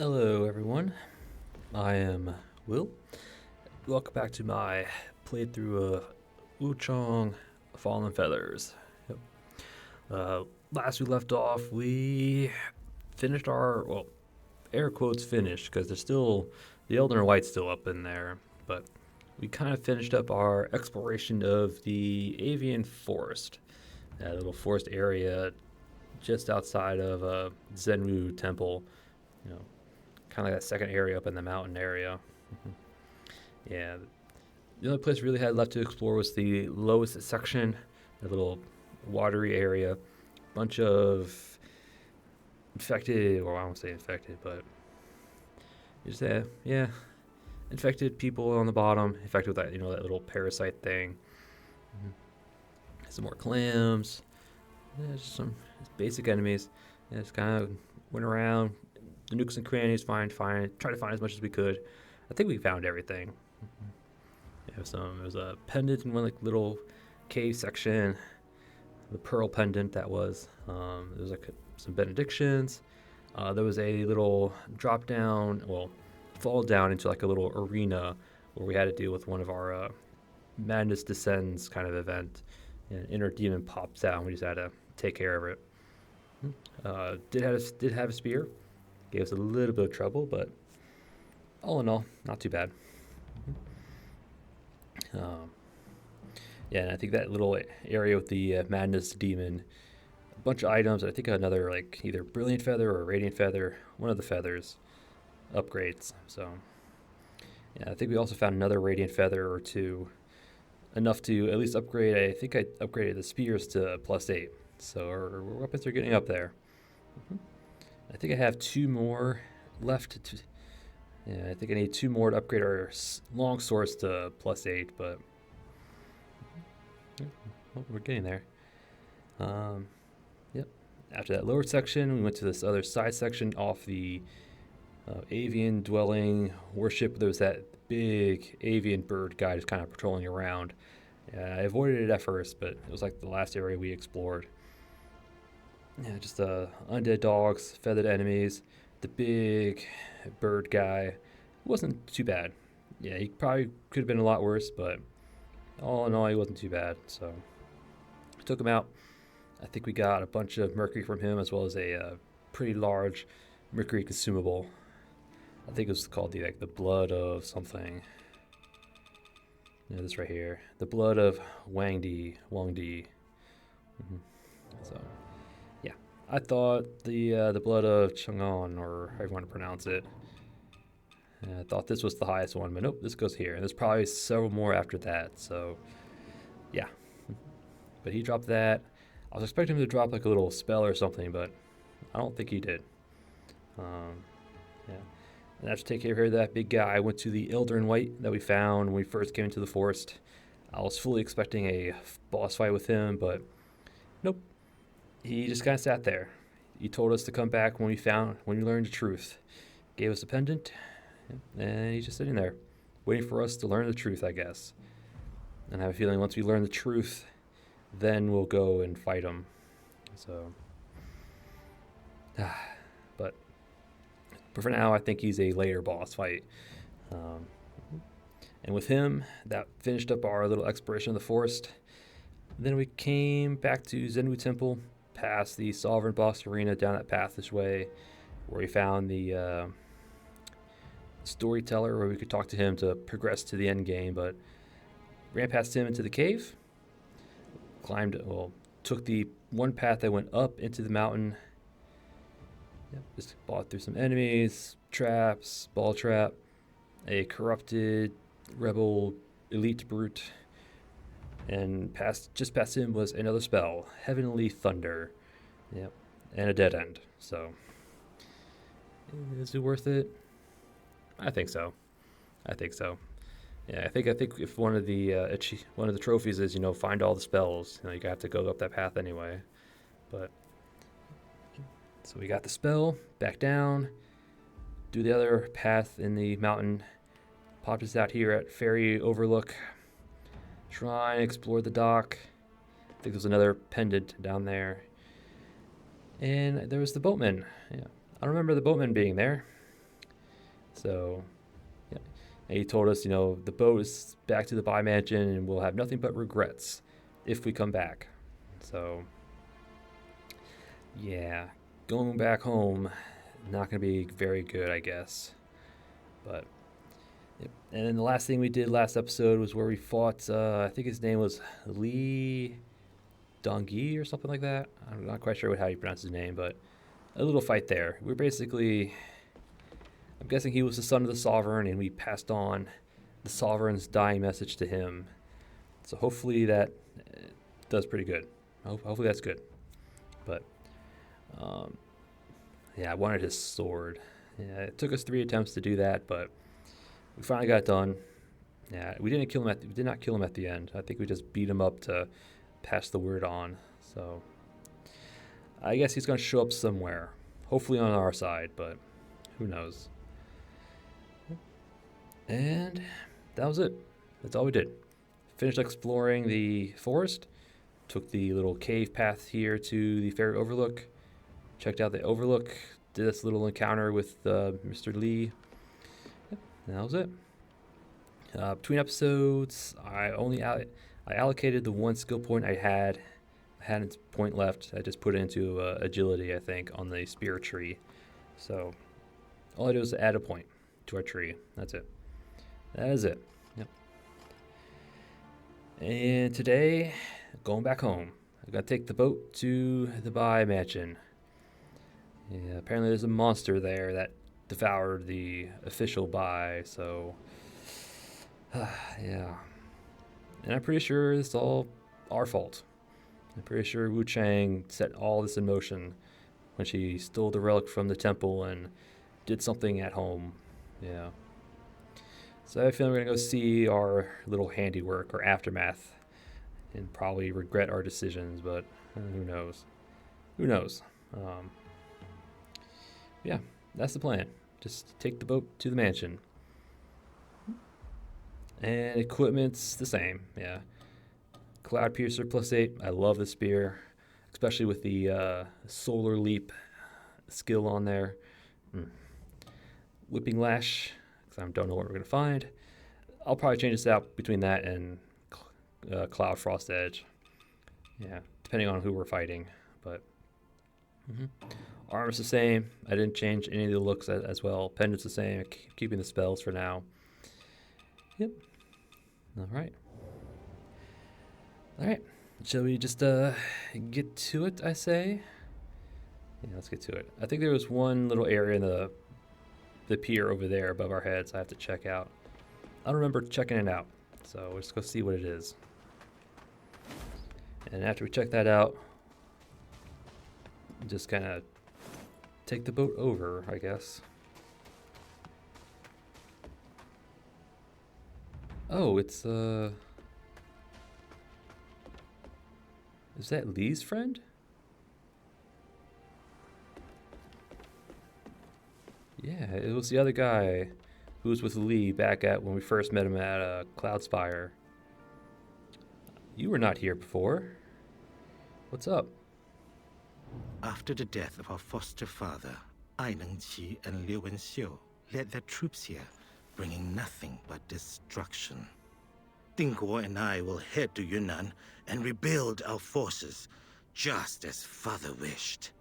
Hello, everyone. I am Will. Welcome back to my playthrough of Wuchang Fallen Feathers. Yep. Last we left off, we finished our, well, air quotes finished, because there's still, the Elder White's still up in there, but we kind of finished up our exploration of the Avian Forest, that little forest area just outside of Zenwu Temple, you know, kind of like that second area up in the mountain area. Yeah, the only place we really had left to explore was the lowest section, the little watery area. Bunch of infected, or I won't say infected, but just yeah, infected people on the bottom, infected with that that little parasite thing. Mhm. Some more clams, just some basic enemies. Yeah, just kind of went around the nooks and crannies, try to find as much as we could. I think we found everything. There was a pendant in one like little cave section, the pearl pendant that was. There was like some benedictions. There was a little drop down, fall down into like a little arena where we had to deal with one of our madness descends kind of event. An inner demon pops out, and we just had to take care of it. Did have a spear. Gave us a little bit of trouble, but all in all, not too bad. Yeah, and I think that little area with the madness demon, a bunch of items. I think another like either brilliant feather or radiant feather, one of the feathers upgrades. So yeah, I think we also found another radiant feather or two, enough to at least upgrade. I think I upgraded the spears to +8, so our weapons are getting up there. I think I have two more left. Yeah, I think I need two more to upgrade our long swords to +8, but we're getting there. Yep. After that lower section, we went to this other side section off the avian dwelling worship. There was that big avian bird guy just kind of patrolling around. I avoided it at first, but it was like the last area we explored. Yeah, just undead dogs, feathered enemies, the big bird guy. Wasn't too bad. Yeah, he probably could have been a lot worse, but all in all, he wasn't too bad. So I took him out. I think we got a bunch of mercury from him, as well as a pretty large mercury consumable. I think it was called the blood of something. This right here, the blood of Wang Di. Mm-hmm. So yeah, I thought the blood of Chang'an, or however you want to pronounce it. I thought this was the highest one, but nope, this goes here. And there's probably several more after that, so yeah. But he dropped that. I was expecting him to drop like a little spell or something, but I don't think he did. Yeah. And after taking care of that big guy, I went to the Elder in White that we found when we first came into the forest. I was fully expecting a boss fight with him, but nope. He just kind of sat there. He told us to come back when we learned the truth. Gave us a pendant, and he's just sitting there, waiting for us to learn the truth, I guess. And I have a feeling once we learn the truth, then we'll go and fight him. So, but for now, I think he's a later boss fight. And with him, that finished up our little exploration of the forest. Then we came back to Zenwu Temple, past the Sovereign Boss Arena, down that path this way, where we found the storyteller, where we could talk to him to progress to the end game. But ran past him into the cave, took the one path that went up into the mountain. Yep, just bought through some enemies, traps, ball trap, a corrupted rebel elite brute, and just past him was another spell, Heavenly Thunder. Yep, and a dead end. So, is it worth it? I think so. Yeah, I think if one of the trophies is find all the spells, you have to go up that path anyway. But so we got the spell back down, do the other path in the mountain, popped us out here at Fairy Overlook, try and explore the dock. I think there's another pendant down there, and there was the boatman. Yeah, I don't remember the boatman being there. So, yeah. And he told us, the boat is back to the Bai Mansion and we'll have nothing but regrets if we come back. So, yeah, going back home, not going to be very good, I guess. But, yep. And then the last thing we did last episode was where we fought, I think his name was Lee Dongyi or something like that. I'm not quite sure how you pronounce his name, but a little fight there. We're basically, I'm guessing he was the son of the sovereign, and we passed on the sovereign's dying message to him. So hopefully that does pretty good. Hopefully that's good. But yeah, I wanted his sword. Yeah, it took us 3 attempts to do that, but we finally got it done. Yeah, we did not kill him at the end. I think we just beat him up to pass the word on. So I guess he's going to show up somewhere. Hopefully on our side, but who knows. And that was it. That's all we did. Finished exploring the forest. Took the little cave path here to the ferry overlook. Checked out the overlook. Did this little encounter with Mr. Lee. Yep, and that was it. Between episodes, I allocated the 1 skill point I had. I had a point left. I just put it into agility, I think, on the spear tree. So all I did was add a point to our tree. That's it. That is it. Yep. And today, going back home. I'm going to take the boat to the Bai Mansion. Yeah, apparently there's a monster there that devoured the official Bai, so yeah. And I'm pretty sure it's all our fault. I'm pretty sure Wuchang set all this in motion when she stole the relic from the temple and did something at home. Yeah. So I feel we're going to go see our little handiwork or aftermath and probably regret our decisions, but who knows? Who knows? Yeah, that's the plan. Just take the boat to the mansion. And equipment's the same, yeah. Cloud Piercer +8. I love the spear, especially with the Solar Leap skill on there. Whipping Lash, because I don't know what we're going to find. I'll probably change this out between that and Cloud Frost Edge. Yeah, depending on who we're fighting. But armor's the same. I didn't change any of the looks as well. Pendant's the same. Keeping the spells for now. Yep. All right. All right. Shall we just get to it, I say? Yeah, let's get to it. I think there was one little area in the pier over there above our heads I have to check out. I don't remember checking it out, so let's go see what it is. And after we check that out, just kind of take the boat over, I guess. Oh, it's is that Lee's friend? Yeah, it was the other guy who was with Lee back at when we first met him at Cloudspire. You were not here before. What's up? After the death of our foster father, Ai Nengqi and Liu Wenxiu led their troops here, bringing nothing but destruction. Dingguo and I will head to Yunnan and rebuild our forces, just as father wished.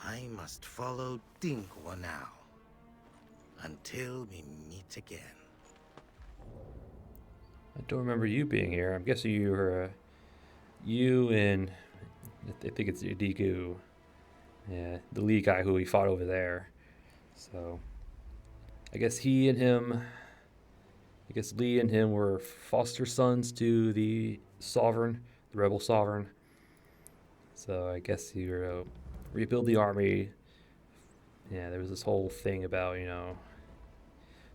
I must follow Dingguo now, until we meet again. I don't remember you being here. I'm guessing you were, you and, I think it's Digu. Yeah, the Lee guy who we fought over there. So, I guess Lee and him were foster sons to the sovereign, the rebel sovereign. So I guess you were rebuild the army. Yeah, there was this whole thing about,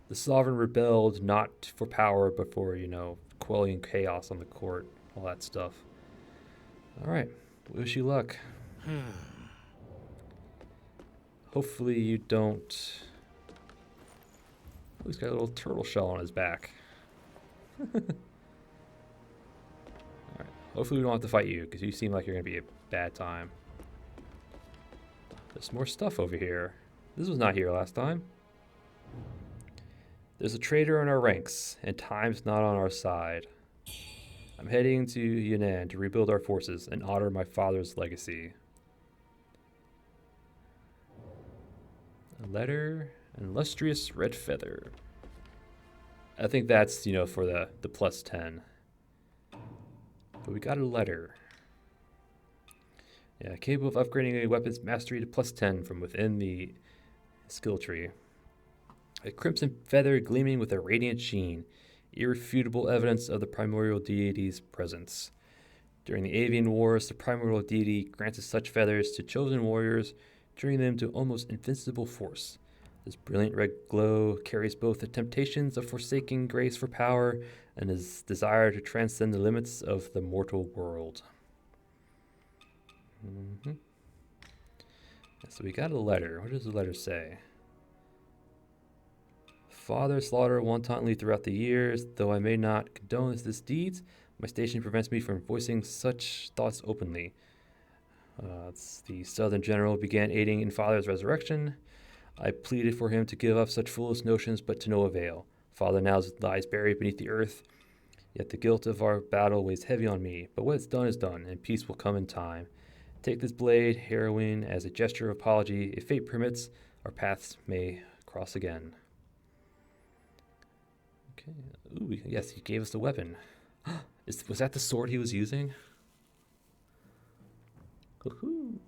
the sovereign rebelled not for power, but for, quelling chaos on the court, all that stuff. All right, wish you luck. Hopefully you don't... Oh, he's got a little turtle shell on his back. All right, hopefully we don't have to fight you, because you seem like you're going to be a bad time. There's more stuff over here. This was not here last time. There's a traitor in our ranks, and time's not on our side. I'm heading to Yunnan to rebuild our forces and honor my father's legacy. A letter, an illustrious red feather. I think that's, for the plus 10. But we got a letter. Yeah, capable of upgrading a weapon's mastery to plus 10 from within the skill tree. A crimson feather gleaming with a radiant sheen. Irrefutable evidence of the primordial deity's presence. During the Avian Wars, the primordial deity granted such feathers to chosen warriors, turning them to almost invincible force. This brilliant red glow carries both the temptations of forsaking grace for power and his desire to transcend the limits of the mortal world. So we got a letter. What does the letter say? Father slaughtered wantonly throughout the years. Though I may not condone this deed, my station prevents me from voicing such thoughts openly. The Southern general began aiding in Father's resurrection. I pleaded for him to give up such foolish notions, but to no avail. Father now lies buried beneath the earth, yet the guilt of our battle weighs heavy on me. But what is done is done, and peace will come in time. Take this blade, heroine, as a gesture of apology. If fate permits, our paths may cross again. Okay. Ooh, yes, he gave us the weapon. Was that the sword he was using? Woohoo!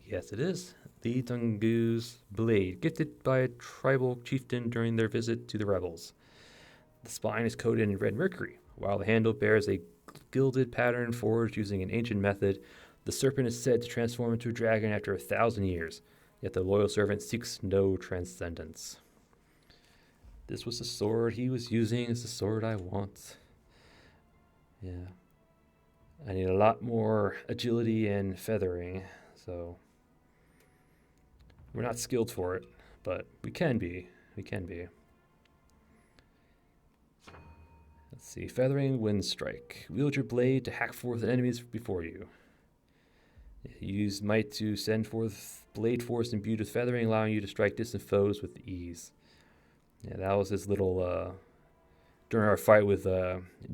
Yes, it is. Li Dungu's blade, gifted by a tribal chieftain during their visit to the rebels. The spine is coated in red mercury, while the handle bears a gilded pattern forged using an ancient method. The serpent is said to transform into a dragon after 1,000 years, yet the loyal servant seeks no transcendence. This was the sword he was using. It's the sword I want. Yeah. I need a lot more agility and feathering, so we're not skilled for it, but we can be. We can be. Let's see. Feathering wind strike. Wield your blade to hack forth enemies before you. Use might to send forth blade force imbued with feathering, allowing you to strike distant foes with ease. Yeah, that was his little, during our fight with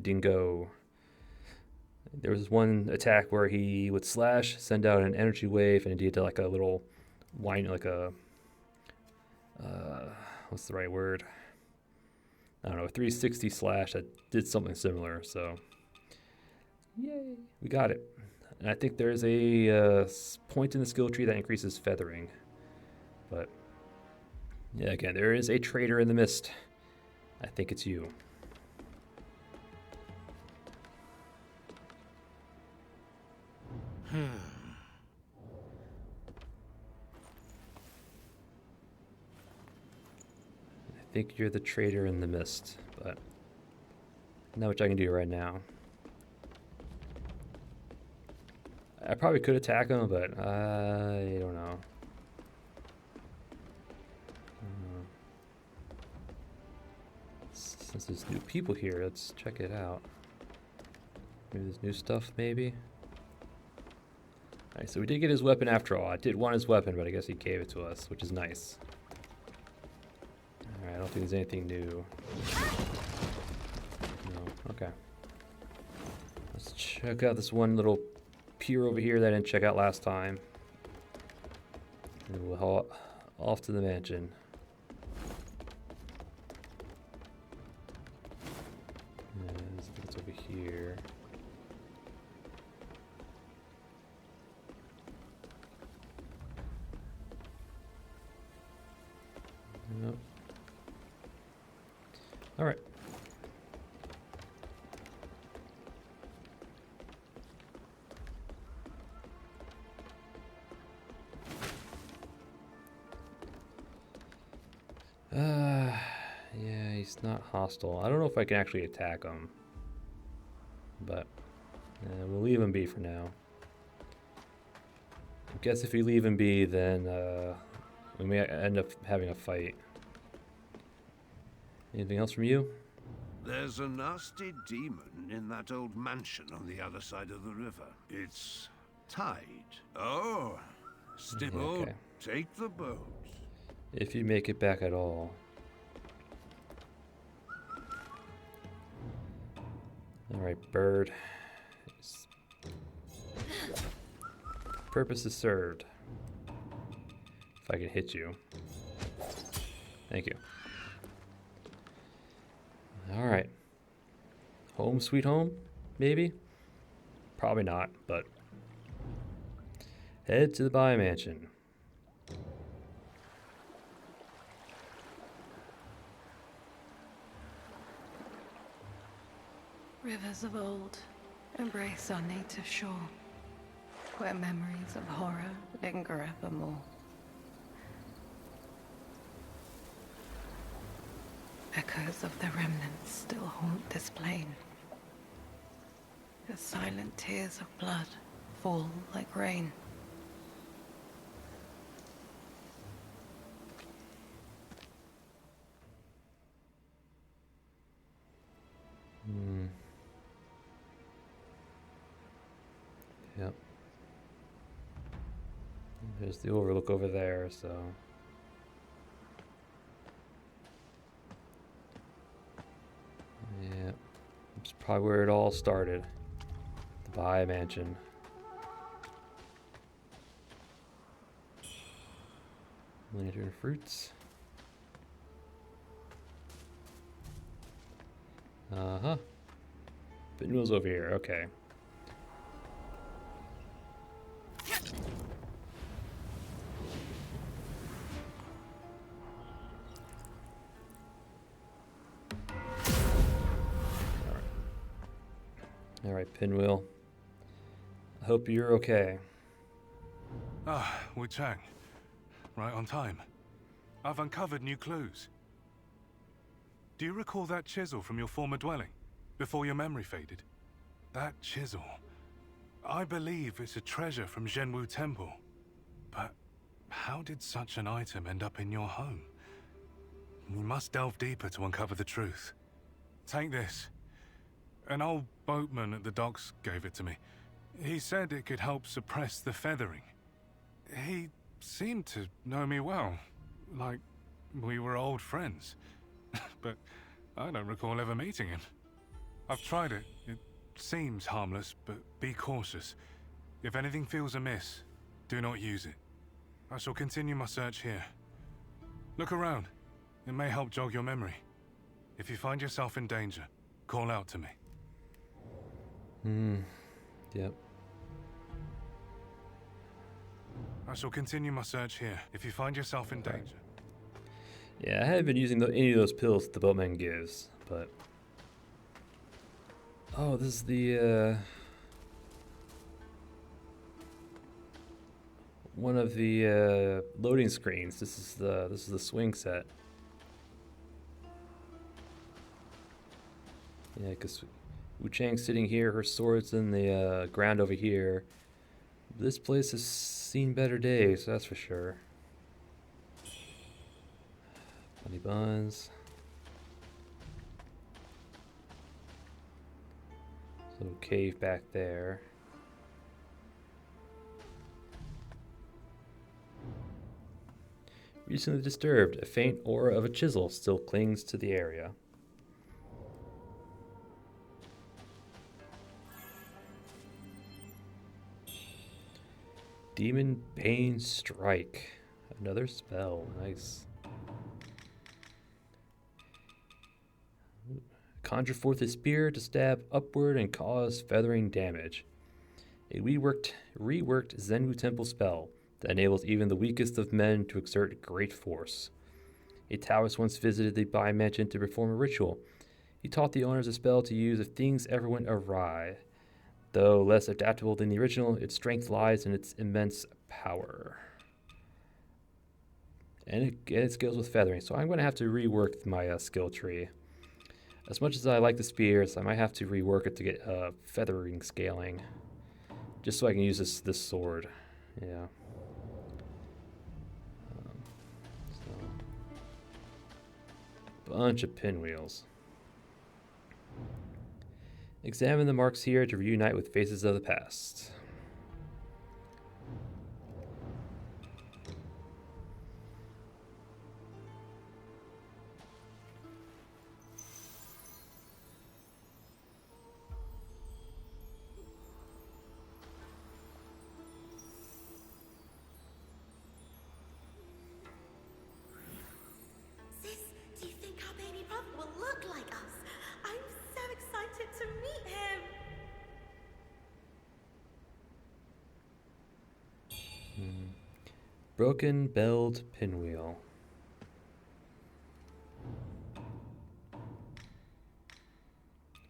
Dingo. There was one attack where he would slash, send out an energy wave, and he did like a little whine, like a, what's the right word? I don't know, a 360 slash that did something similar, so yay, we got it. And I think there's a point in the skill tree that increases feathering, but yeah, again, there is a traitor in the mist. I think it's you. I think you're the traitor in the mist, but not much I can do right now. I probably could attack him, but I don't know. Since there's new people here, let's check it out. Maybe there's new stuff, maybe? Alright, so we did get his weapon after all. I did want his weapon, but I guess he gave it to us, which is nice. Alright, I don't think there's anything new. No, okay. Let's check out this one little pier over here that I didn't check out last time. And we'll haul off to the mansion. It's over here. Nope. All right. Yeah, he's not hostile. I don't know if I can actually attack him, but we'll leave him be for now. I guess if we leave him be, then we may end up having a fight. Anything else from you? There's a nasty demon in that old mansion on the other side of the river. It's tied. Oh, Stibble, Okay. take the boat. If you make it back at all. Alright, bird. Purpose is served. If I can hit you. Thank you. Alright. Home sweet home? Maybe? Probably not, but... Head to the Bai Mansion. Rivers of old embrace our native shore, where memories of horror linger evermore. Echoes of the remnants still haunt this plain, as silent tears of blood fall like rain. Yep. There's the overlook over there, so... Yeah. That's probably where it all started. The Bai Mansion. Lantern fruits. Uh-huh. Pinwheel's over here, okay. Alright, Pinwheel. I hope you're okay. Ah, Wuchang. Right on time. I've uncovered new clues. Do you recall that chisel from your former dwelling, before your memory faded? That chisel. I believe it's a treasure from Zhenwu Temple. But how did such an item end up in your home? We must delve deeper to uncover the truth. Take this. An old boatman at the docks gave it to me. He said it could help suppress the feathering. He seemed to know me well, like we were old friends. But I don't recall ever meeting him. I've tried it. It seems harmless, but be cautious. If anything feels amiss, do not use it. I shall continue my search here. Look around. It may help jog your memory. If you find yourself in danger, call out to me. Yep. I shall continue my search here. If you find yourself in danger. Yeah, I haven't been using any of those pills the boatman gives, but... Oh, this is the, one of the, loading screens. This is the swing set. Yeah, because Wuchang's sitting here, her sword's in the, ground over here. This place has seen better days, that's for sure. Bunny buns. Little cave back there. Recently disturbed, a faint aura of a chisel still clings to the area. Demon Pain Strike. Another spell. Nice. Conjure forth a spear to stab upward and cause feathering damage. A reworked Zhenwu Temple spell that enables even the weakest of men to exert great force. A Taoist once visited the Bai Mansion to perform a ritual. He taught the owners a spell to use if things ever went awry. Though less adaptable than the original, its strength lies in its immense power. And it scales with feathering, so I'm going to have to rework my skill tree. As much as I like the spears, I might have to rework it to get feathering scaling. Just so I can use this sword. Yeah. Bunch of pinwheels. Examine the marks here to reunite with faces of the past. Broken-belled pinwheel.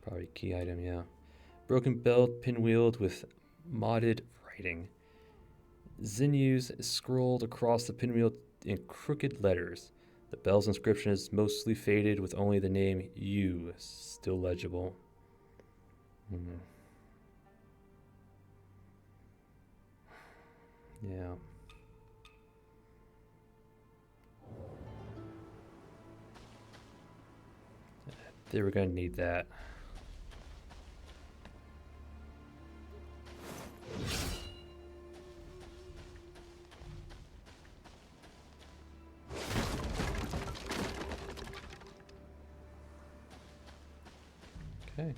Probably a key item, yeah. Broken-belled pinwheeled with modded writing. Zinus scrolled across the pinwheel in crooked letters. The bell's inscription is mostly faded, with only the name "U" still legible. Yeah. They were gonna need that. Okay.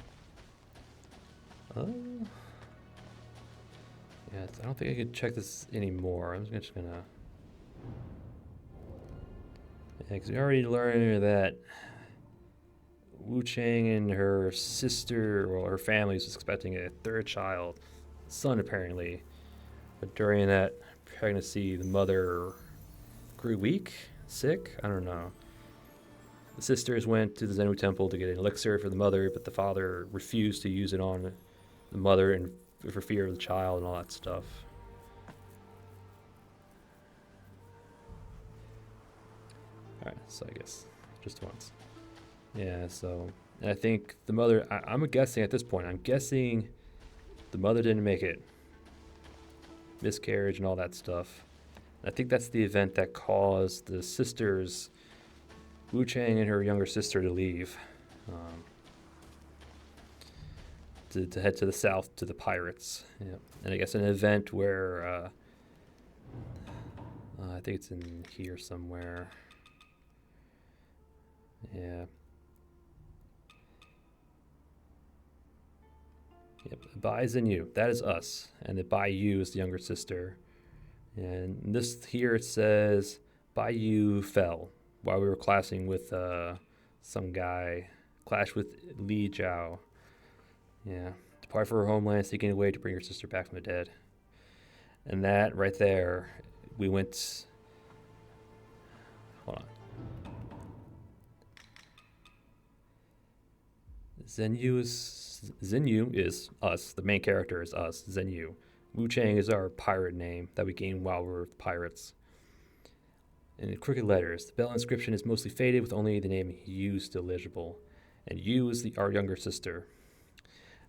Yeah, I don't think I could check this anymore. I'm just gonna. Yeah, because we already learned that Wuchang and her sister, well, her family was expecting a third child, son apparently. But during that pregnancy, the mother grew weak, sick. I don't know. The sisters went to the Zenu temple to get an elixir for the mother, but the father refused to use it on the mother and for fear of the child and all that stuff. Alright, so I guess just once. Yeah, so and I think the mother, I'm guessing at this point, I'm guessing the mother didn't make it. Miscarriage and all that stuff. I think that's the event that caused the sisters, Wuchang and her younger sister, to leave. To head to the south to the pirates. Yeah. And I guess an event where I think it's in here somewhere. Yeah. Yep. Bai Zinyu, that is us, and the Bai Yu is the younger sister. And this here it says Bai Yu fell while we were clashing with some guy, clashed with Li Jiao. Yeah, depart for her homeland, seeking a way to bring her sister back from the dead. And that right there, we went. Hold on. Zenyu is us. The main character is us. Zenyu. Wuchang is our pirate name that we gained while we were pirates. And in crooked letters, the bell inscription is mostly faded, with only the name Yu still legible. And Yu is our younger sister.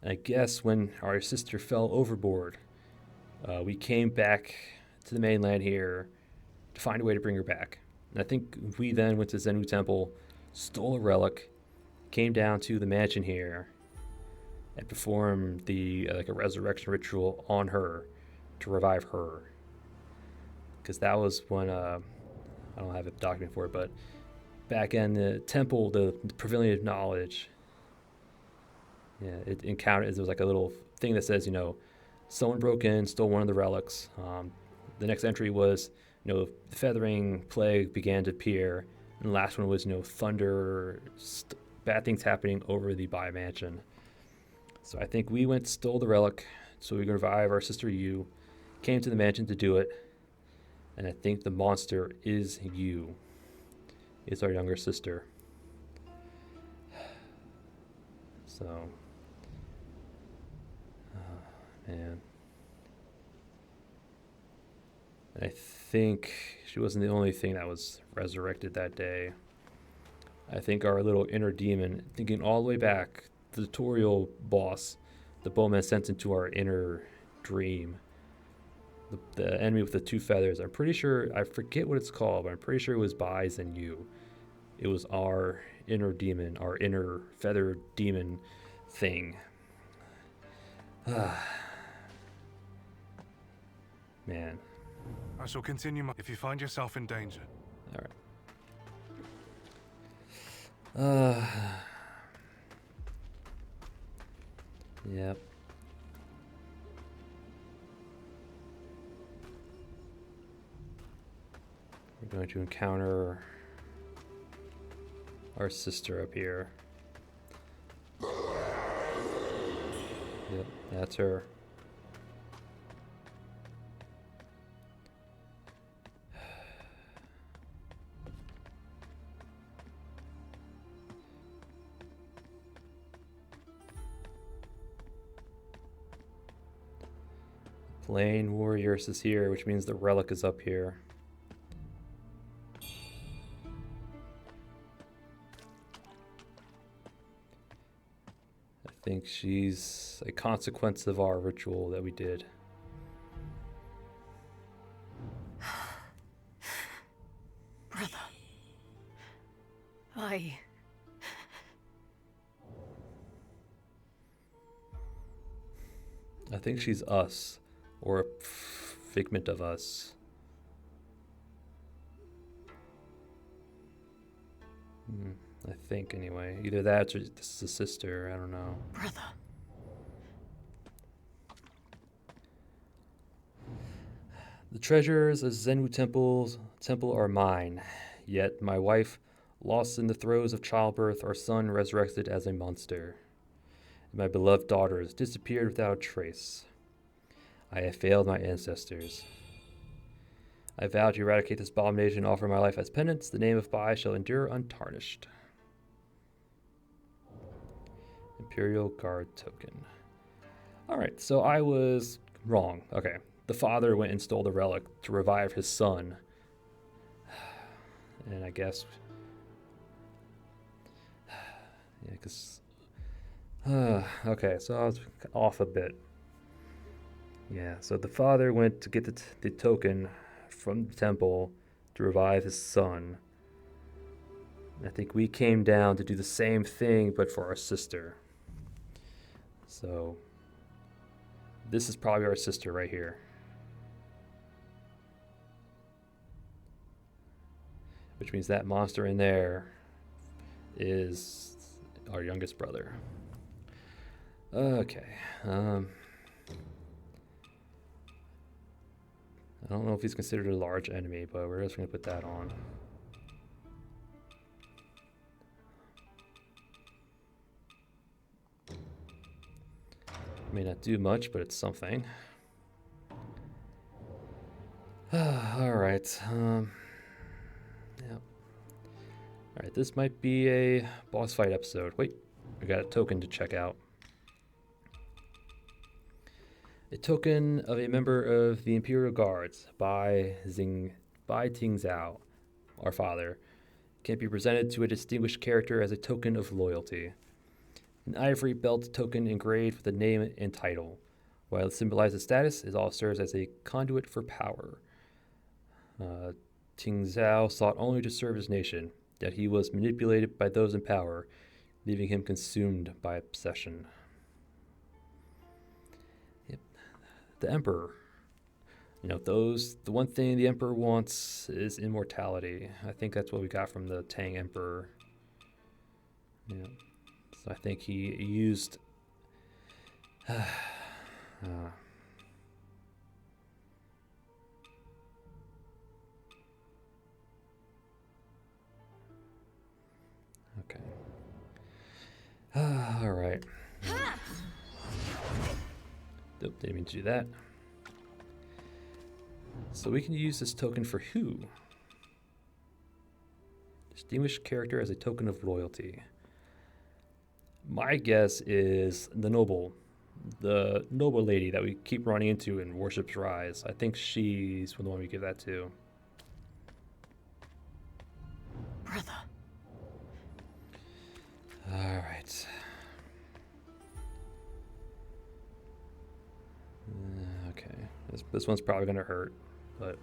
And I guess when our sister fell overboard, we came back to the mainland here to find a way to bring her back. And I think we then went to Zenu Temple, stole a relic, came down to the mansion here, and performed the like a resurrection ritual on her to revive her. Because that was when I don't have a document for it, but back in the temple, the pavilion of knowledge. Yeah, it encountered. There was like a little thing that says, someone broke in, stole one of the relics. The next entry was, the feathering plague began to appear, and the last one was, thunder, bad things happening over the Bai mansion. So I think we went, stole the relic, so we could revive our sister Yu, came to the mansion to do it, and I think the monster is Yu. It's our younger sister. So. Man. I think she wasn't the only thing that was resurrected that day. I think our little inner demon, thinking all the way back, the tutorial boss, the bowman sent into our inner dream. The enemy with the two feathers. I'm pretty sure, I forget what it's called, but I'm pretty sure it was Bai Zinyu. It was our inner demon, our inner feathered demon thing. Man. I shall continue if you find yourself in danger. All right. Yep. We're going to encounter our sister up here. Yep, that's her. Plain Warriors is here, which means the relic is up here. I think she's a consequence of our ritual that we did. Brother. I think she's us, or a figment of us. I think, anyway. Either that or this is a sister, I don't know. Brother. The treasures of Zenwu temple are mine, yet my wife, lost in the throes of childbirth, our son resurrected as a monster. And my beloved daughters disappeared without a trace. I have failed my ancestors. I vow to eradicate this abomination and offer my life as penance. The name of Bai shall endure untarnished. Imperial Guard token. Alright, so I was wrong. Okay. The father went and stole the relic to revive his son. And I guess... yeah, because... okay, so I was off a bit. Yeah, so the father went to get the token from the temple to revive his son. I think we came down to do the same thing, but for our sister. So, this is probably our sister right here. Which means that monster in there is our youngest brother. Okay. I don't know if he's considered a large enemy, but we're just going to put that on. May not do much, but it's something. Alright. Yeah. Alright, this might be a boss fight episode. Wait, we got a token to check out. A token of a member of the Imperial Guards, Bai Tingzhao, our father, can be presented to a distinguished character as a token of loyalty. An ivory belt token engraved with a name and title. While it symbolizes status, it also serves as a conduit for power. Tingzhao sought only to serve his nation, yet he was manipulated by those in power, leaving him consumed by obsession. Yep. The Emperor. You know, the one thing the Emperor wants is immortality. I think that's what we got from the Tang Emperor. Yeah. So I think he used... okay. All right. Nope, didn't mean to do that. So we can use this token for who? Distinguished character as a token of loyalty. My guess is the noble lady that we keep running into in Worship's Rise. I think she's the one we give that to. Brother. All right. Okay. This one's probably gonna hurt, but.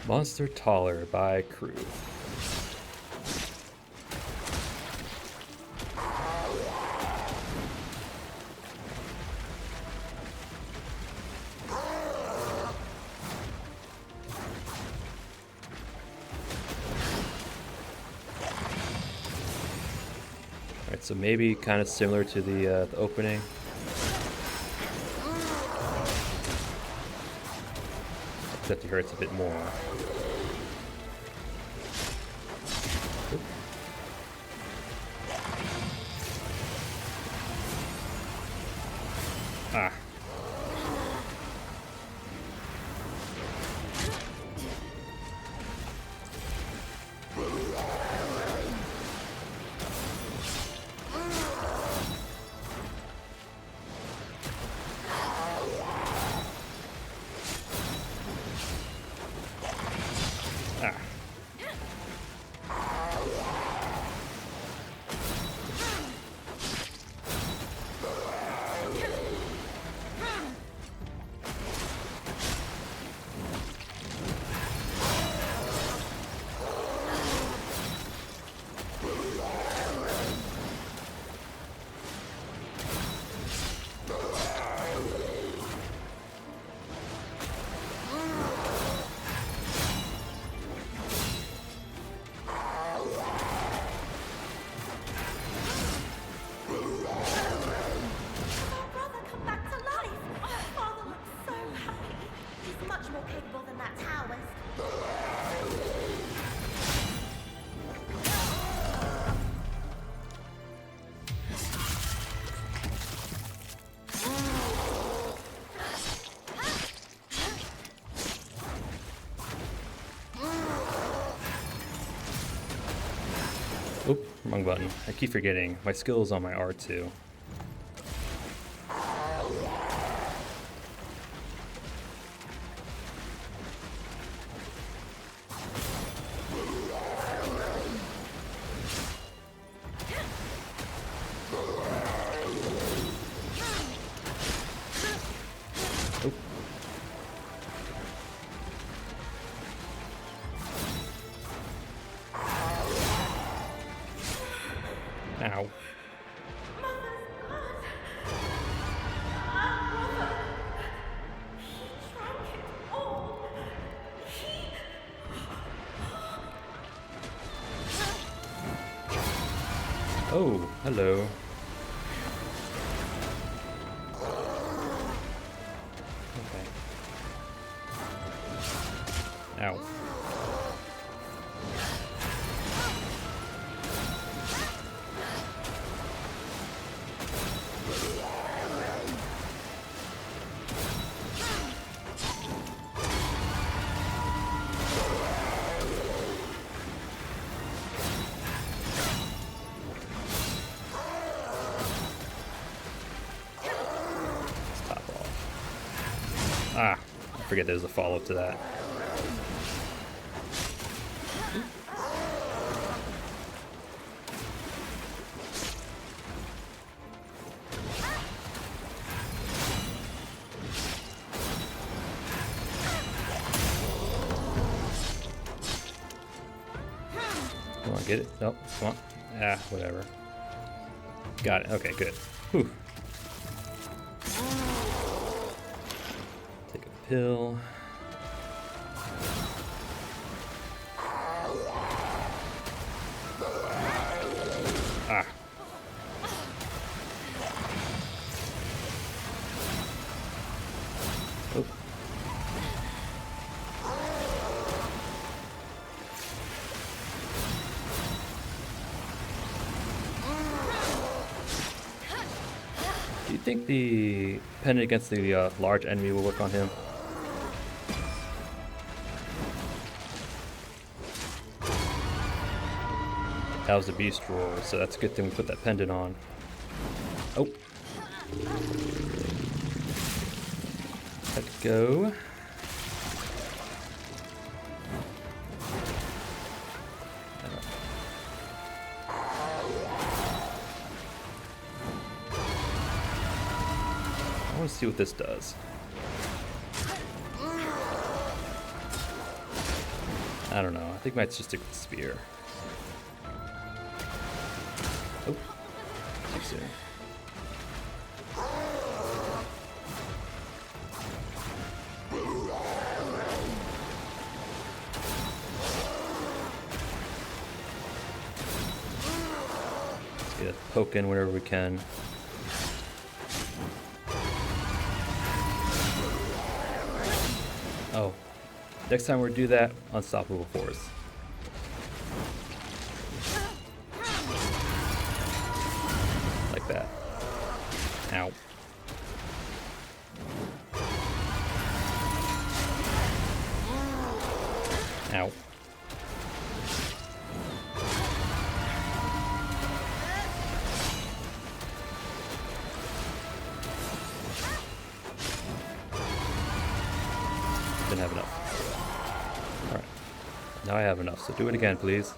Monster Taller by Crew. Alright, so maybe kind of similar to the opening. Except he hurts a bit more. Oop. Ah. Oop, wrong button. I keep forgetting. My skill is on my R2. Oop. Ow. Oh, hello. Okay. Ow. Ah, I forget there's a follow-up to that. Come on, get it? Nope, come on. Ah, whatever. Got it, okay, good. Whew. Take a pill. Ah. Oop. Do you think the pendant against the large enemy will work on him? That was a beast roar, so that's a good thing we put that pendant on. Oh. Let it go. I want to see what this does. I don't know. I think I might just stick with the spear. Oh, too soon. Let's get a poke in whenever we can. Oh, next time we do that, unstoppable force. Like that. Ow. Ow. Didn't have enough. Alright. Now I have enough, so do it again, please.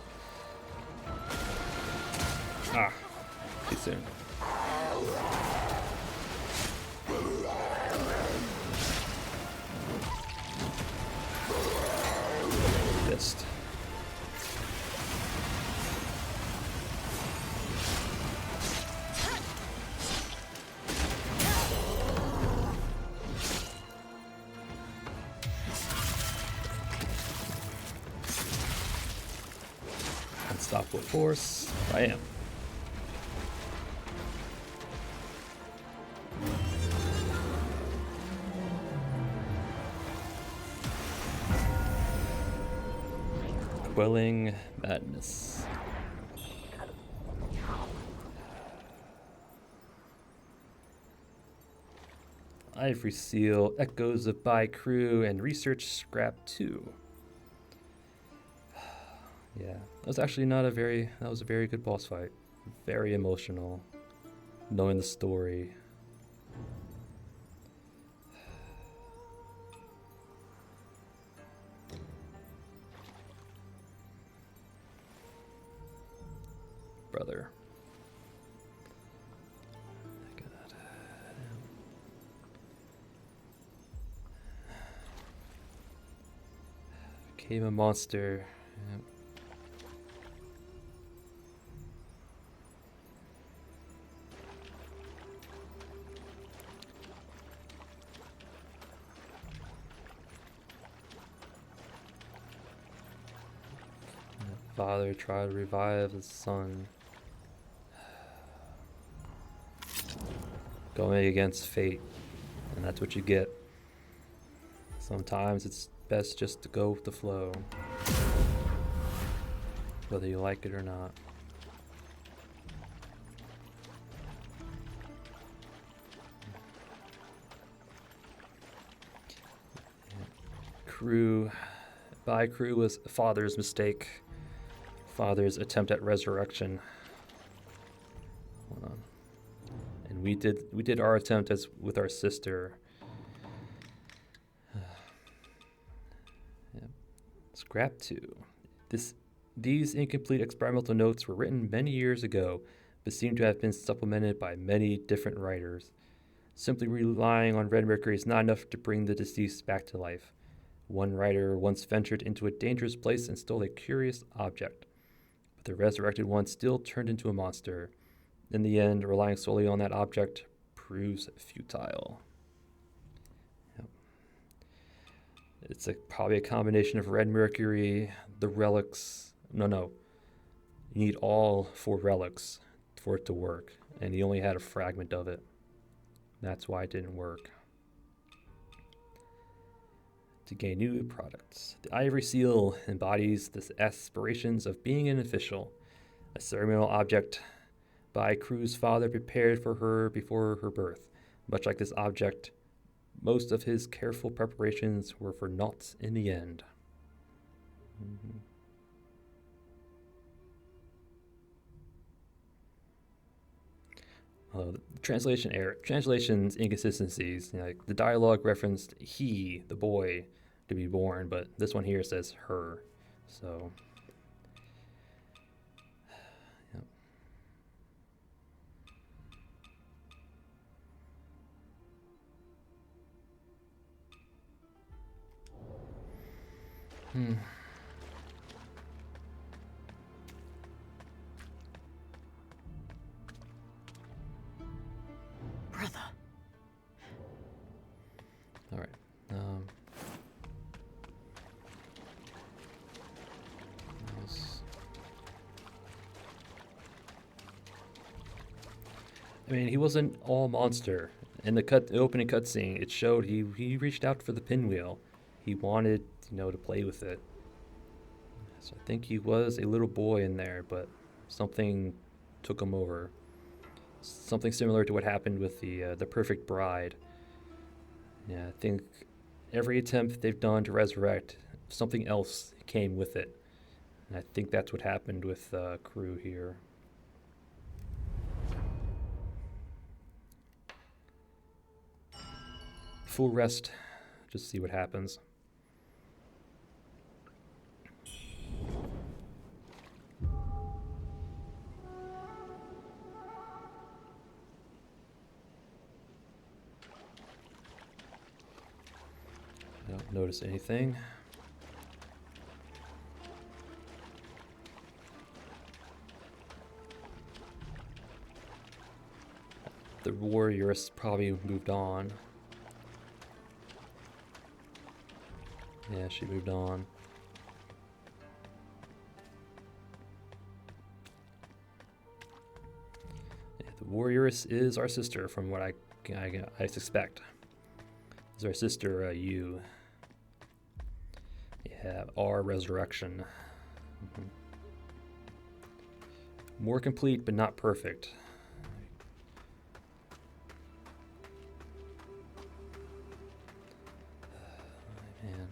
Ah. Too soon. Missed. Unstoppable force. I am. Quelling madness. Ivory seal, echoes of Bai crew, and research scrap 2. Yeah, that was actually not a very, that was a very good boss fight. Very emotional, knowing the story. Brother. God. Became a monster. Yep. Father tried to revive his son. Going against fate, and that's what you get. Sometimes it's best just to go with the flow, whether you like it or not. Bai crew was father's mistake. Father's attempt at resurrection. Hold on. And we did our attempt as with our sister. Yeah. Scrap 2. These incomplete experimental notes were written many years ago, but seem to have been supplemented by many different writers. Simply relying on red mercury is not enough to bring the deceased back to life. One writer once ventured into a dangerous place and stole a curious object, but the resurrected one still turned into a monster. In the end, relying solely on that object proves futile. Yep. It's probably a combination of red mercury, the relics. No. You need all 4 relics for it to work, and he only had a fragment of it. That's why it didn't work. To gain new products. The ivory seal embodies the aspirations of being an official, a ceremonial object Bai crew's father prepared for her before her birth. Much like this object, most of his careful preparations were for naught in the end. Mm-hmm. Translation error, translations inconsistencies. Like the dialogue referenced he, the boy, to be born, but this one here says her. So, yep. I mean, he wasn't all monster. In the opening cutscene, it showed he reached out for the pinwheel. He wanted, to play with it. So I think he was a little boy in there, but something took him over. Something similar to what happened with the Perfect Bride. Yeah, I think every attempt they've done to resurrect, something else came with it. And I think that's what happened with Crew here. Full rest, just see what happens. I don't notice anything. The warriors probably moved on. Yeah, she moved on. Yeah, the warrioress is our sister, from what I suspect. Is our sister Yu. Yeah, our resurrection. More complete, but not perfect. Man.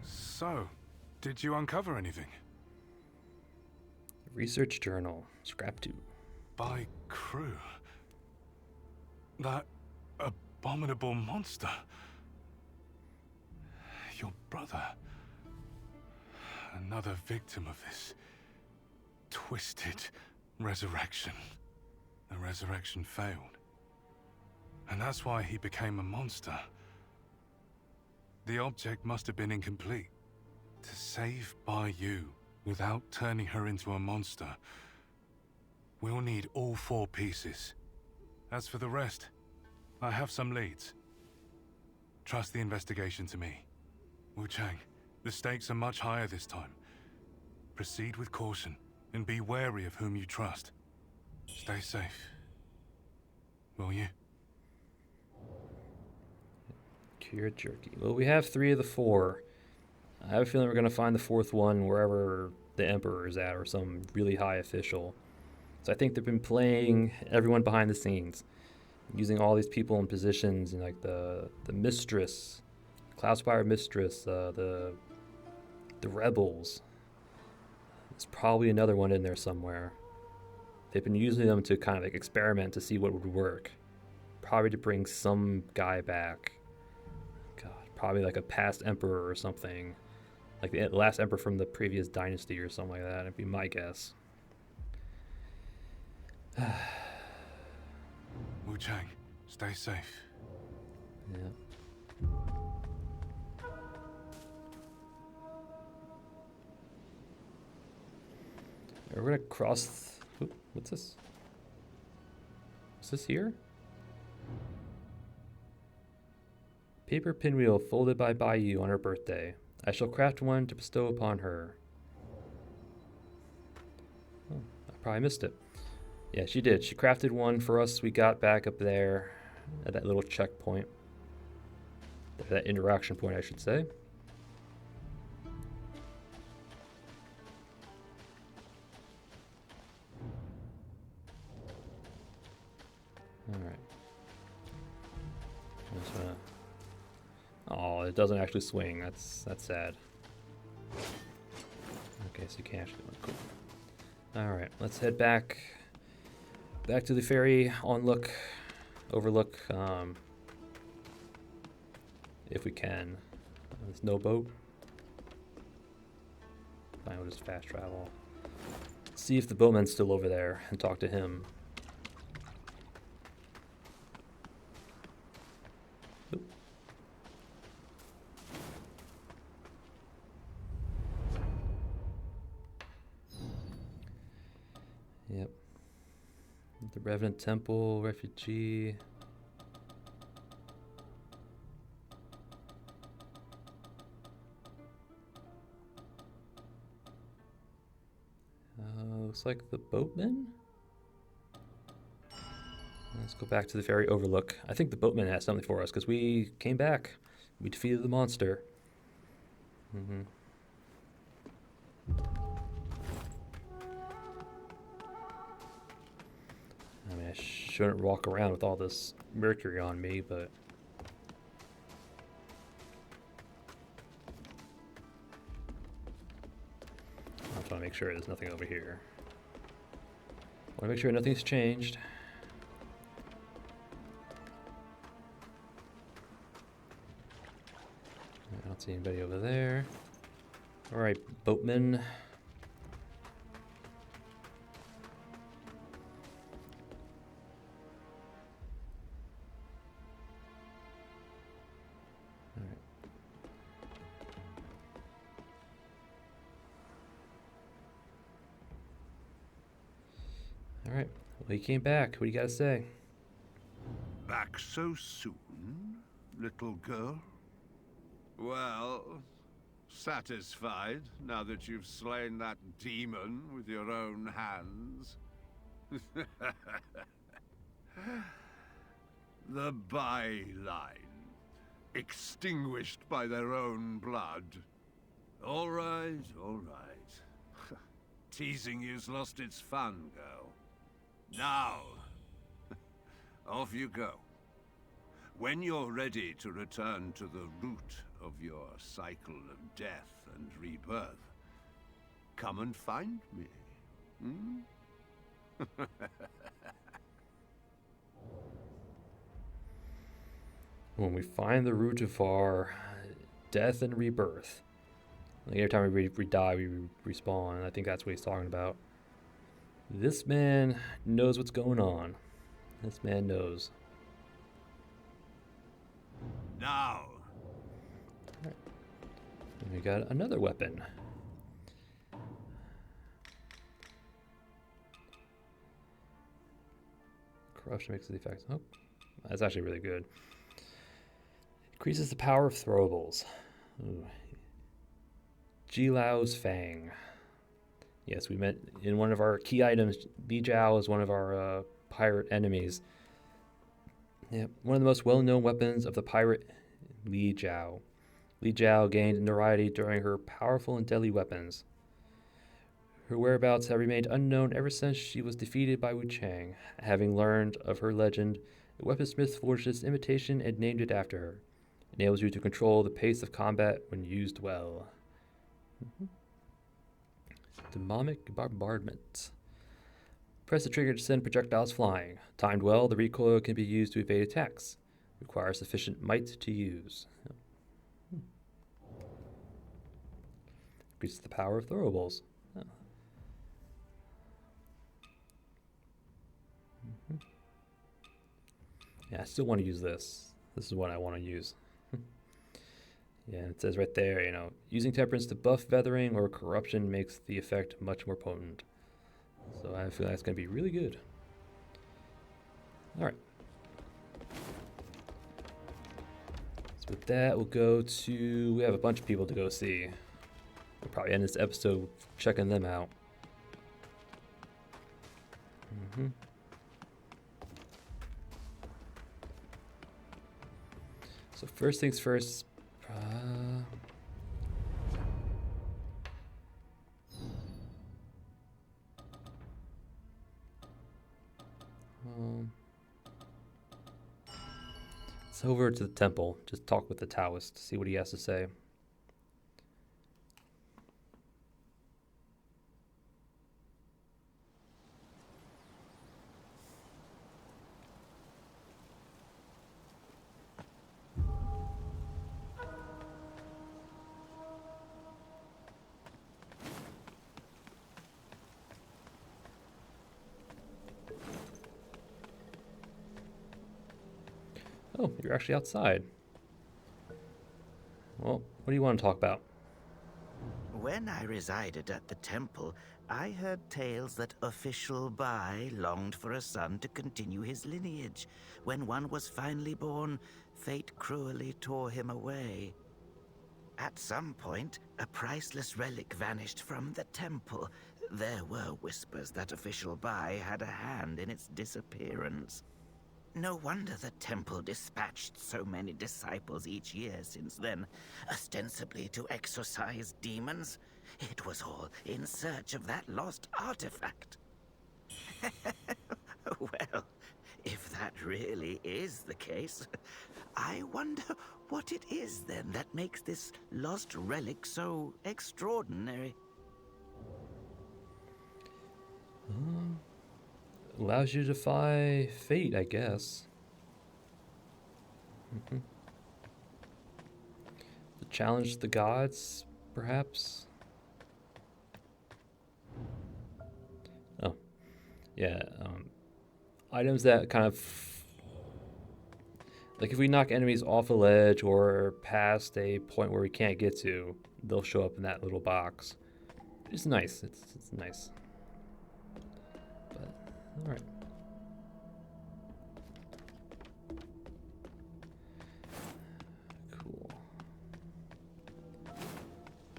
So, did you uncover anything? Research journal, scrap 2. By Crew. That abominable monster. Your brother. Another victim of this twisted resurrection. The resurrection failed. And that's why he became a monster. The object must have been incomplete. To save Bai Yu without turning her into a monster, we'll need all 4 pieces. As for the rest, I have some leads. Trust the investigation to me. Wuchang, the stakes are much higher this time. Proceed with caution, and be wary of whom you trust. Stay safe. Will you? Cured jerky. Well, we have 3 of the 4. I have a feeling we're going to find the 4th one wherever the Emperor is at, or some really high official. So I think they've been playing everyone behind the scenes, using all these people in positions, and like the Mistress, Cloudspire Mistress, the Rebels. There's probably another one in there somewhere. They've been using them to kind of like experiment to see what would work. Probably to bring some guy back. God, probably like a past emperor or something. Like the last emperor from the previous dynasty or something like that. That'd be my guess. Wuchang, stay safe. Yeah. We're gonna cross. What's this? Is this here? Paper pinwheel folded by Bai Yu on her birthday. I shall craft one to bestow upon her. Oh, I probably missed it. Yeah, she did. She crafted one for us. We got back up there at that little checkpoint. That interaction point, I should say. Alright. Oh, it doesn't actually swing. That's sad. Okay, so you can't actually do it. Cool. Alright, let's head back to the ferry overlook, if we can. There's no boat. Fine, we'll just fast travel. See if the boatman's still over there and talk to him. Oop. Yep. The Revenant Temple, refugee. Looks like the boatman? Let's go back to the ferry overlook. I think the boatman has something for us because we came back. We defeated the monster. I mean, I shouldn't walk around with all this mercury on me, but... I'm trying to make sure there's nothing over here. I want to make sure nothing's changed. I don't see anybody over there. Alright, boatman. Alright, well, he came back. What do you gotta say? Back so soon, little girl? Well, satisfied now that you've slain that demon with your own hands? The Bai line, extinguished by their own blood. All right, all right. Teasing you's lost its fun, girl. Now, off you go. When you're ready to return to the root of your cycle of death and rebirth, come and find me. When we find the root of our death and rebirth. Like every time we die, we respawn, and I think that's what he's talking about. This man knows what's going on. This man knows. Now. Right. And we got another weapon. Corruption makes the effects. Oh, that's actually really good. Increases the power of throwables. Ooh. Jilao's Fang. Yes, we met in one of our key items. Bijao is one of our pirate enemies. Yeah, one of the most well-known weapons of the pirate Li Jiao. Li Jiao gained notoriety during her powerful and deadly weapons. Her whereabouts have remained unknown ever since she was defeated by Wuchang. Having learned of her legend, a weaponsmith forged this imitation and named it after her. It enables you to control the pace of combat when used well. Demonic bombardment. Press the trigger to send projectiles flying. Timed well, the recoil can be used to evade attacks. Requires sufficient might to use. Increases the power of throwables. Oh. Yeah, I still want to use this. This is what I want to use. Yeah, it says right there, you know, using temperance to buff feathering or corruption makes the effect much more potent. So I feel like it's going to be really good. All right. So with that, we'll go to... We have a bunch of people to go see. We'll probably end this episode checking them out. So first things first... let's over to the temple. Just talk with the Taoist, see what he has to say. Oh, you're actually outside. Well, what do you want to talk about? When I resided at the temple, I heard tales that official Bai longed for a son to continue his lineage. When one was finally born, fate cruelly tore him away. At some point, a priceless relic vanished from the temple. There were whispers that official Bai had a hand in its disappearance. No wonder the temple dispatched so many disciples each year since then, ostensibly to exorcise demons. It was all in search of that lost artifact. Well, if that really is the case, I wonder what it is then that makes this lost relic so extraordinary. Allows you to defy fate, I guess. To challenge the gods, perhaps? Oh, yeah. Items that kind of... Like if we knock enemies off a ledge or past a point where we can't get to, they'll show up in that little box. It's nice. It's nice. But, alright. Cool.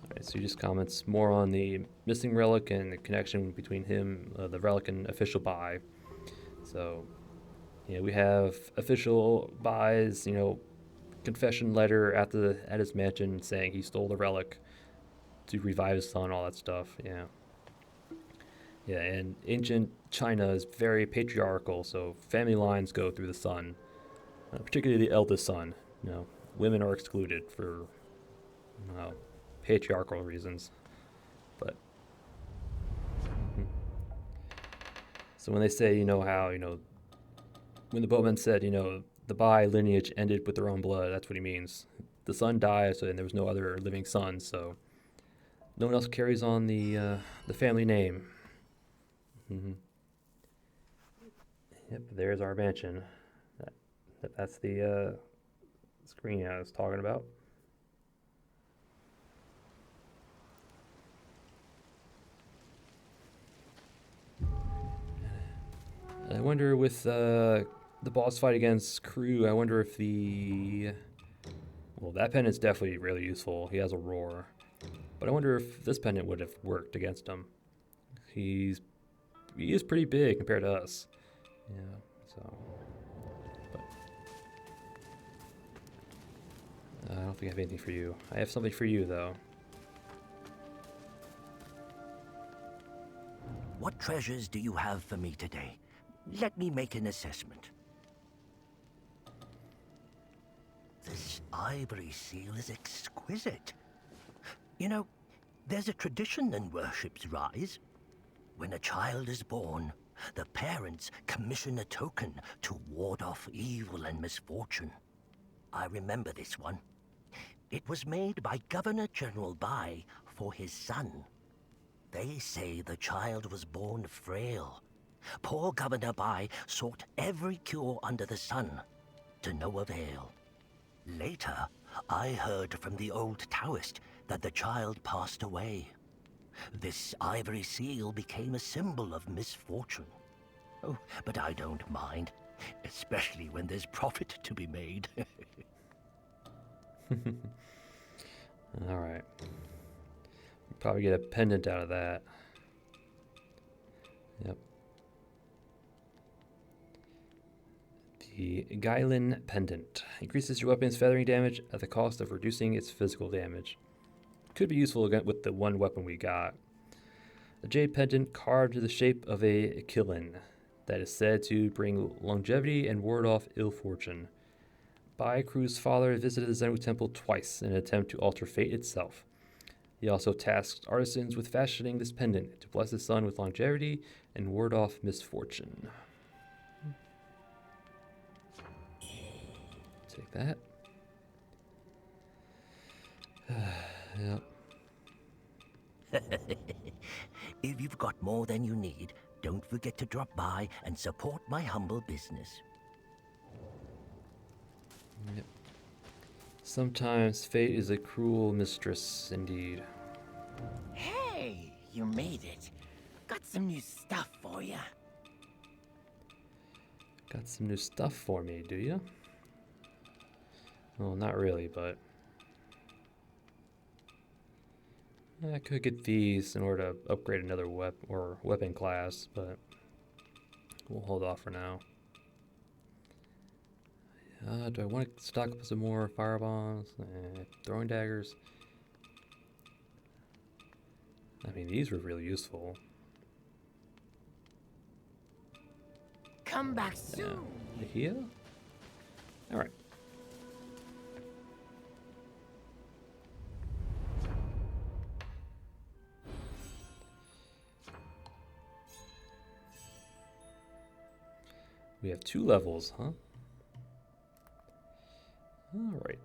Alright, so he just comments more on the missing relic and the connection between him, the relic, and official Bai. So, yeah, we have official Bai's, confession letter at his mansion saying he stole the relic to revive his son, all that stuff. Yeah. Yeah, and ancient China is very patriarchal, so family lines go through the son, particularly the eldest son. Women are excluded for patriarchal reasons. But so when they say, how, when the boatman said, the Bai lineage ended with their own blood, that's what he means. The son died, and there was no other living son, so no one else carries on the family name. Yep, there's our mansion. That's the screen I was talking about. I wonder with the boss fight against Crew, I wonder if that pendant's definitely really useful. He has a roar. But I wonder if this pendant would have worked against him. He is pretty big compared to us. Yeah, so. But I don't think I have anything for you. I have something for you, though. What treasures do you have for me today? Let me make an assessment. This ivory seal is exquisite. There's a tradition in Worship's Rise. When a child is born, the parents commission a token to ward off evil and misfortune. I remember this one. It was made by Governor General Bai for his son. They say the child was born frail. Poor Governor Bai sought every cure under the sun, to no avail. Later, I heard from the old Taoist that the child passed away. This ivory seal became a symbol of misfortune. Oh, but I don't mind, especially when there's profit to be made. All right. Probably get a pendant out of that. Yep. The Gailin Pendant increases your weapon's feathering damage at the cost of reducing its physical damage. Could be useful again with the one weapon we got. A jade pendant carved to the shape of a Killin that is said to bring longevity and ward off ill fortune. Bai Crew's father visited the Zenwu Temple twice in an attempt to alter fate itself. He also tasked artisans with fashioning this pendant to bless his son with longevity and ward off misfortune. Take that. Yep. If you've got more than you need, don't forget to drop by and support my humble business. Yep. Sometimes fate is a cruel mistress, indeed. Hey, you made it. Got some new stuff for you. Got some new stuff for me, do you? Well, not really, but... I could get these in order to upgrade another weapon class, but we'll hold off for now. Do I want to stock up some more fire bombs? Throwing daggers? I mean, these were really useful. Come back soon. Here? Alright. We have 2 levels, huh? Alright.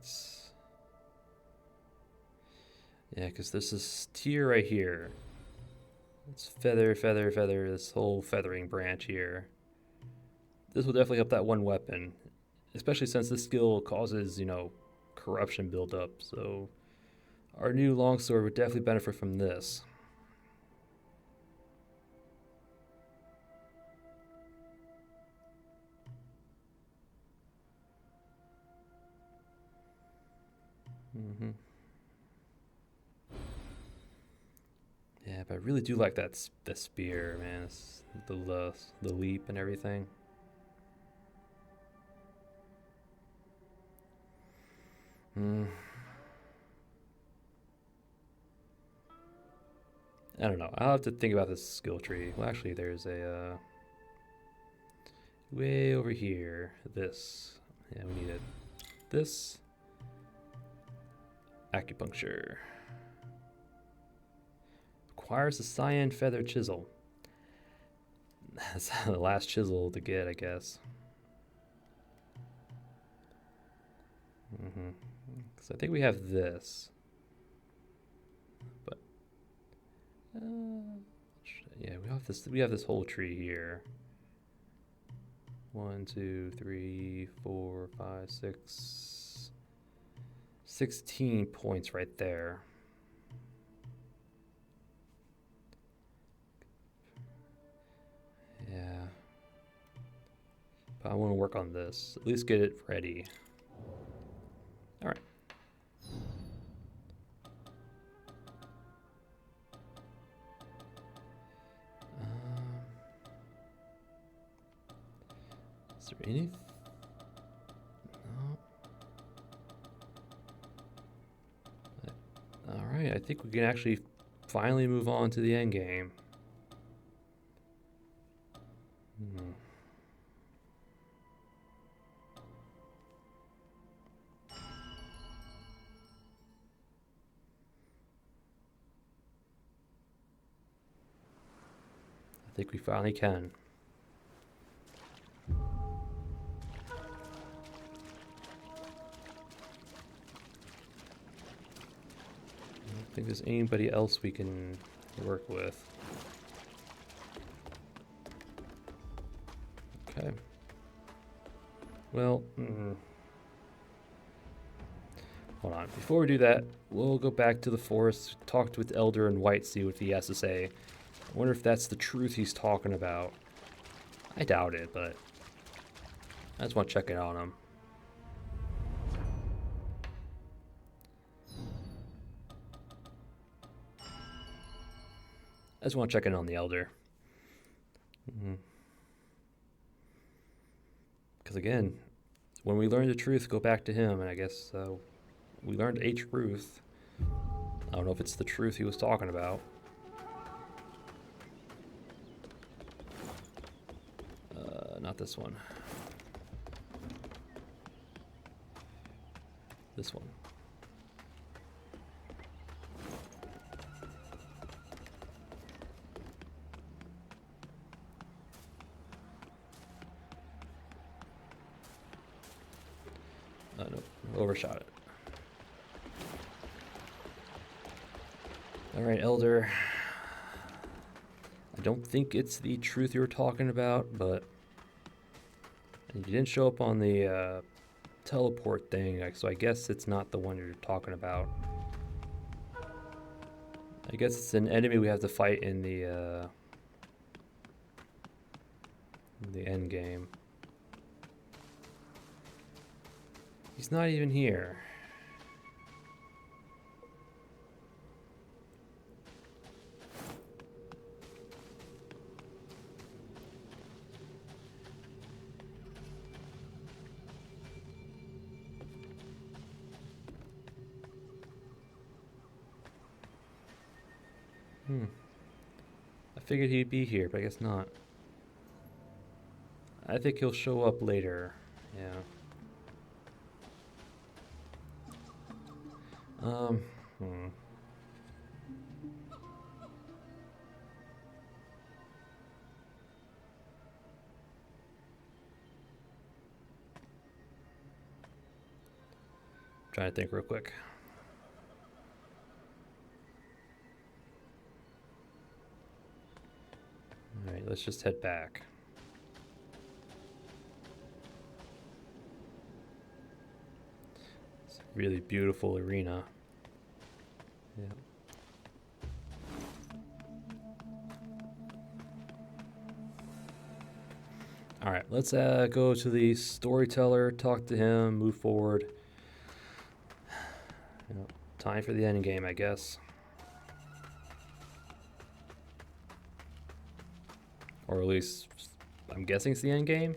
Yeah, because this is tier right here. It's feather, feather, feather, this whole feathering branch here. This will definitely help that one weapon. Especially since this skill causes, you know, corruption buildup. So our new longsword would definitely benefit from this. Yeah, but I really do like that the spear, man. It's the leap and everything. I don't know. I'll have to think about this skill tree. Well, actually, there's a way over here. This. Yeah, we need it. This. Acupuncture. Requires a cyan feather chisel. That's the last chisel to get, I guess. So I think we have this. But yeah, we have this whole tree here. 1, 2, 3, 4, 5, 6. 16 points right there. Yeah. But I want to work on this. At least get it ready. Alright. Is there anything? No. Alright, I think we can actually finally move on to the end game. I think we finally can. I don't think there's anybody else we can work with. Okay. Well, hold on. Before we do that, we'll go back to the forest, talk with Elder and White, see what he has to say. I wonder if that's the truth he's talking about. I doubt it, but I just want to check it on him. I just want to check in on the Elder. Because again, when we learn the truth, go back to him, and I guess we learned a truth. I don't know if it's the truth he was talking about. Not this one. This one. Nope, overshot it. Alright, Elder. I don't think it's the truth you were talking about, but you didn't show up on the teleport thing, so I guess it's not the one you're talking about. I guess it's an enemy we have to fight in the end game. He's not even here. figured he'd be here, but I guess not. I think he'll show up later. Yeah. Trying to think real quick. Alright, let's just head back. It's a really beautiful arena. Yeah. Alright, let's go to the storyteller, talk to him, move forward. You know, time for the end game, I guess. Or at least, I'm guessing it's the end game.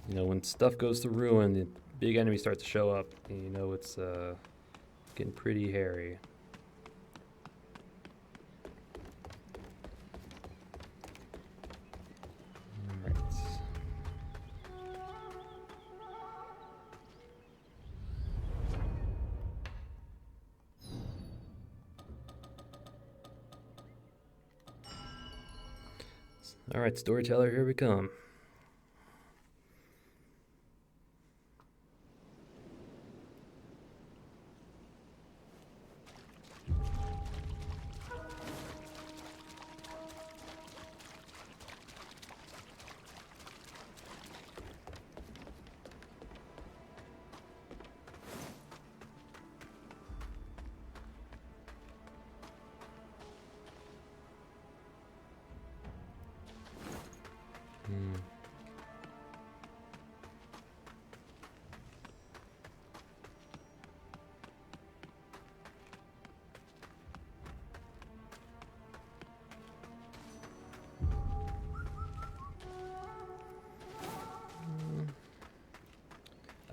You know, when stuff goes to ruin, the big enemies start to show up. And you know, it's getting pretty hairy. Alright, storyteller, here we come.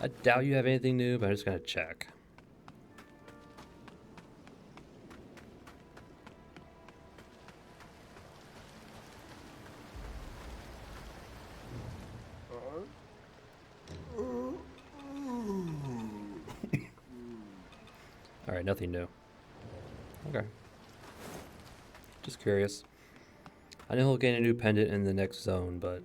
I doubt you have anything new, but I'm just gonna check. Alright, nothing new. Okay. Just curious. I know he'll get a new pendant in the next zone, but...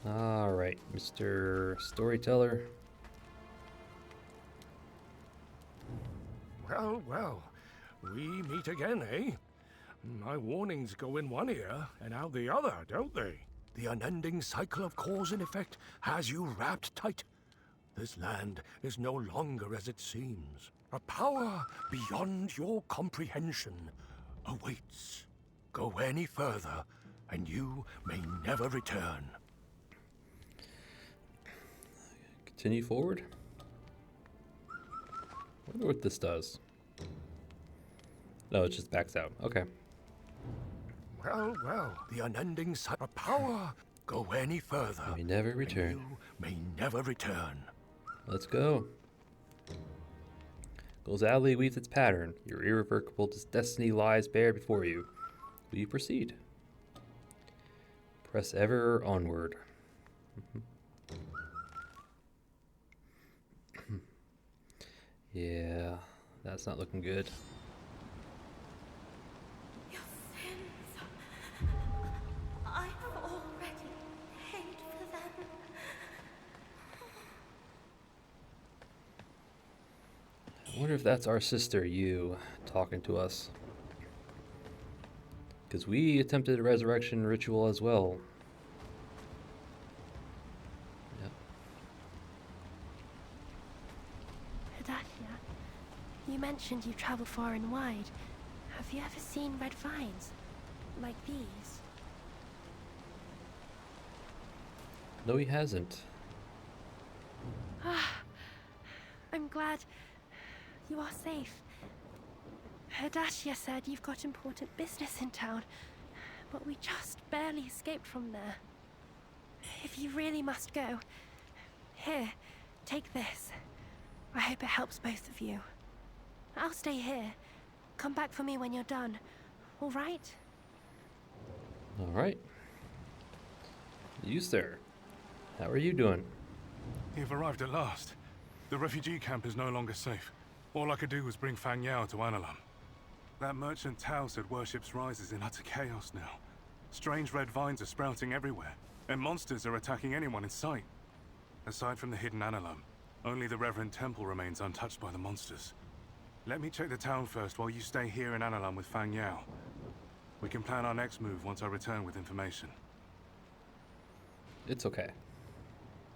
Alright, Mr. Storyteller. Well, well, we meet again, eh? My warnings go in one ear and out the other, don't they? The unending cycle of cause and effect has you wrapped tight. This land is no longer as it seems. A power beyond your comprehension awaits. Go any further, and you may never return. Continue forward. I wonder what this does. No, it just backs out. Okay. Well, well, the unending cycle of power. Go any further. May never return. You may never return. Let's go. Gozali weaves its pattern. Your irrevocable destiny lies bare before you. Will you proceed? Press ever onward. Yeah, that's not looking good. Your sins. I've already paid for them. I wonder if that's our sister, you, talking to us. Because we attempted a resurrection ritual as well. Yep. Hadakia, you mentioned you travel far and wide. Have you ever seen red vines? Like these? No, he hasn't. I'm glad you are safe. Hadakia said you've got important business in town, but we just barely escaped from there. If you really must go, here, take this. I hope it helps both of you. I'll stay here. Come back for me when you're done. All right? All right. You, sir. How are you doing? You've arrived at last. The refugee camp is no longer safe. All I could do was bring Fang Yao to Analam. That merchant Tao said Worship's Rise is in utter chaos now. Strange red vines are sprouting everywhere, and monsters are attacking anyone in sight. Aside from the hidden Analam, only the Reverend Temple remains untouched by the monsters. Let me check the town first while you stay here in Analam with Fang Yao. We can plan our next move once I return with information. It's okay.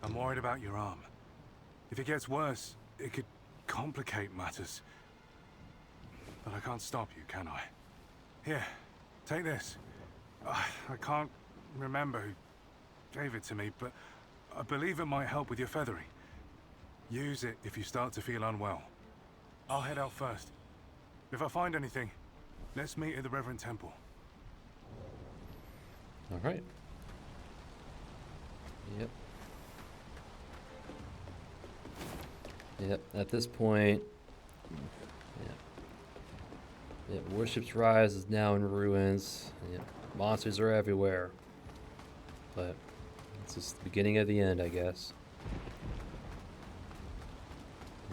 I'm worried about your arm. If it gets worse, it could complicate matters. But I can't stop you, can I? Here, take this. I can't remember who gave it to me, but I believe it might help with your feathering. Use it if you start to feel unwell. I'll head out first. If I find anything, let's meet at the Reverend Temple. All right. Yep. Yep, at this point, Worship's Rise is now in ruins. Yep. Monsters are everywhere. But it's just the beginning of the end, I guess.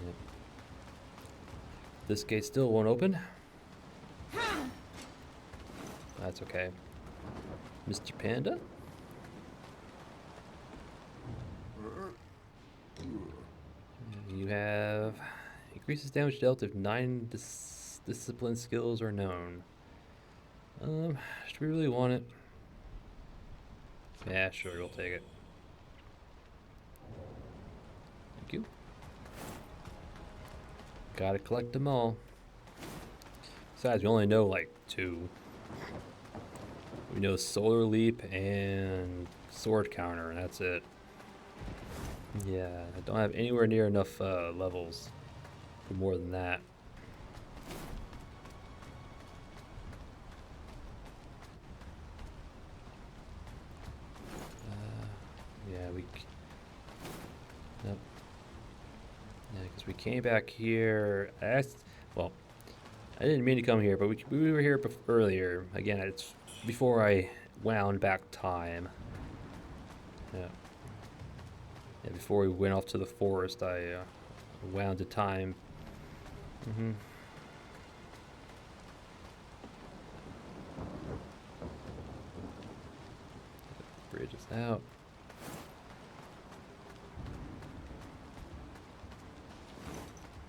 Yep. This gate still won't open. That's okay. Mr. Panda? You have increases damage dealt if 9 discipline skills are known. Should we really want it? Yeah, sure, we'll take it. Thank you. Gotta collect them all. Besides, we only know like 2. We know Solar Leap and Sword Counter, and that's it. Yeah, I don't have anywhere near enough levels for more than that. Nope. Yeah, because we came back here. Well, I didn't mean to come here, but we were here earlier. Again, it's before I wound back time. Yeah. Yeah, before we went off to the forest, I wound the time. Bridge is out.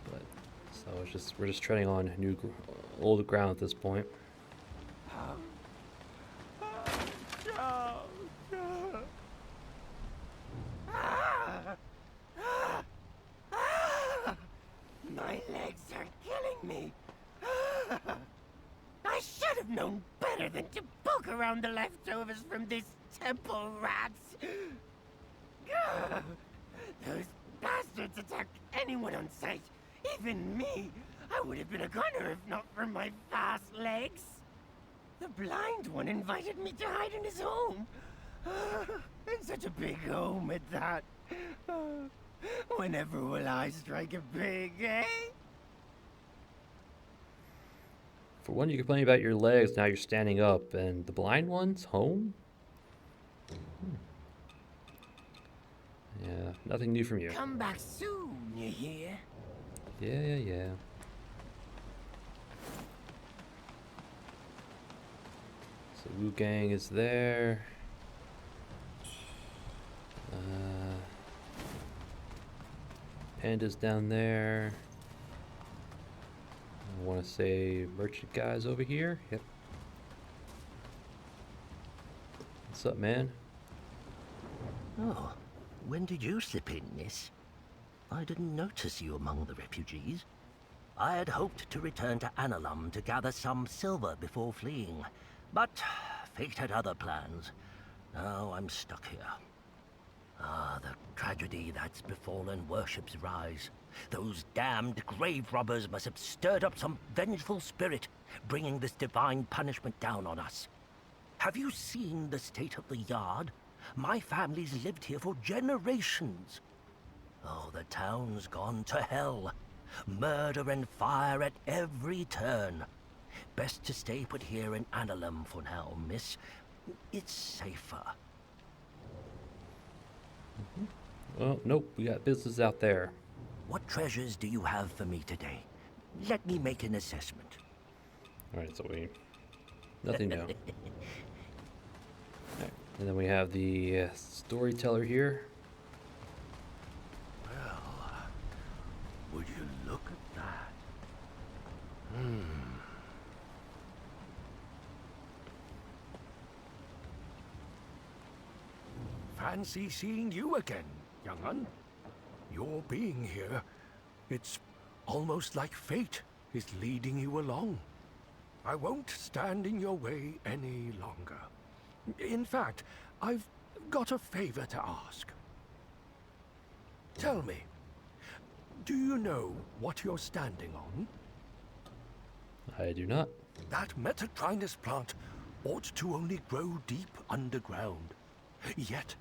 But so we're just treading on old ground at this point. My legs are killing me. I should have known better than to poke around the leftovers from this temple rats. Those bastards attack anyone on sight, even me. I would have been a gunner if not for my fast legs. The blind one invited me to hide in his home. And such a big home at that. Whenever will I strike a pig, eh? For one, you complain about your legs, now you're standing up, and the blind one's home? Yeah, nothing new from you. Come back soon, you hear? Yeah. So Wu Gang is there. Panda's down there. I want to say merchant guy's over here. Yep. What's up, man? Oh, when did you slip in, miss? I didn't notice you among the refugees. I had hoped to return to Analam to gather some silver before fleeing, but fate had other plans. Now I'm stuck here. Ah, the tragedy that's befallen Worship's Rise. Those damned grave robbers must have stirred up some vengeful spirit, bringing this divine punishment down on us. Have you seen the state of the yard? My family's lived here for generations. Oh, the town's gone to hell. Murder and fire at every turn. Best to stay put here in Annalum for now, miss. It's safer. Well, nope, we got business out there. What treasures do you have for me today? Let me make an assessment. Alright, so nothing new. Alright, and then we have the storyteller here. Well, would you look at that? Fancy seeing you again, young un. Your being here, it's almost like fate is leading you along. I won't stand in your way any longer. In fact, I've got a favor to ask. Tell me, do you know what you're standing on? I do not. That Metatrinus plant ought to only grow deep underground. Yet,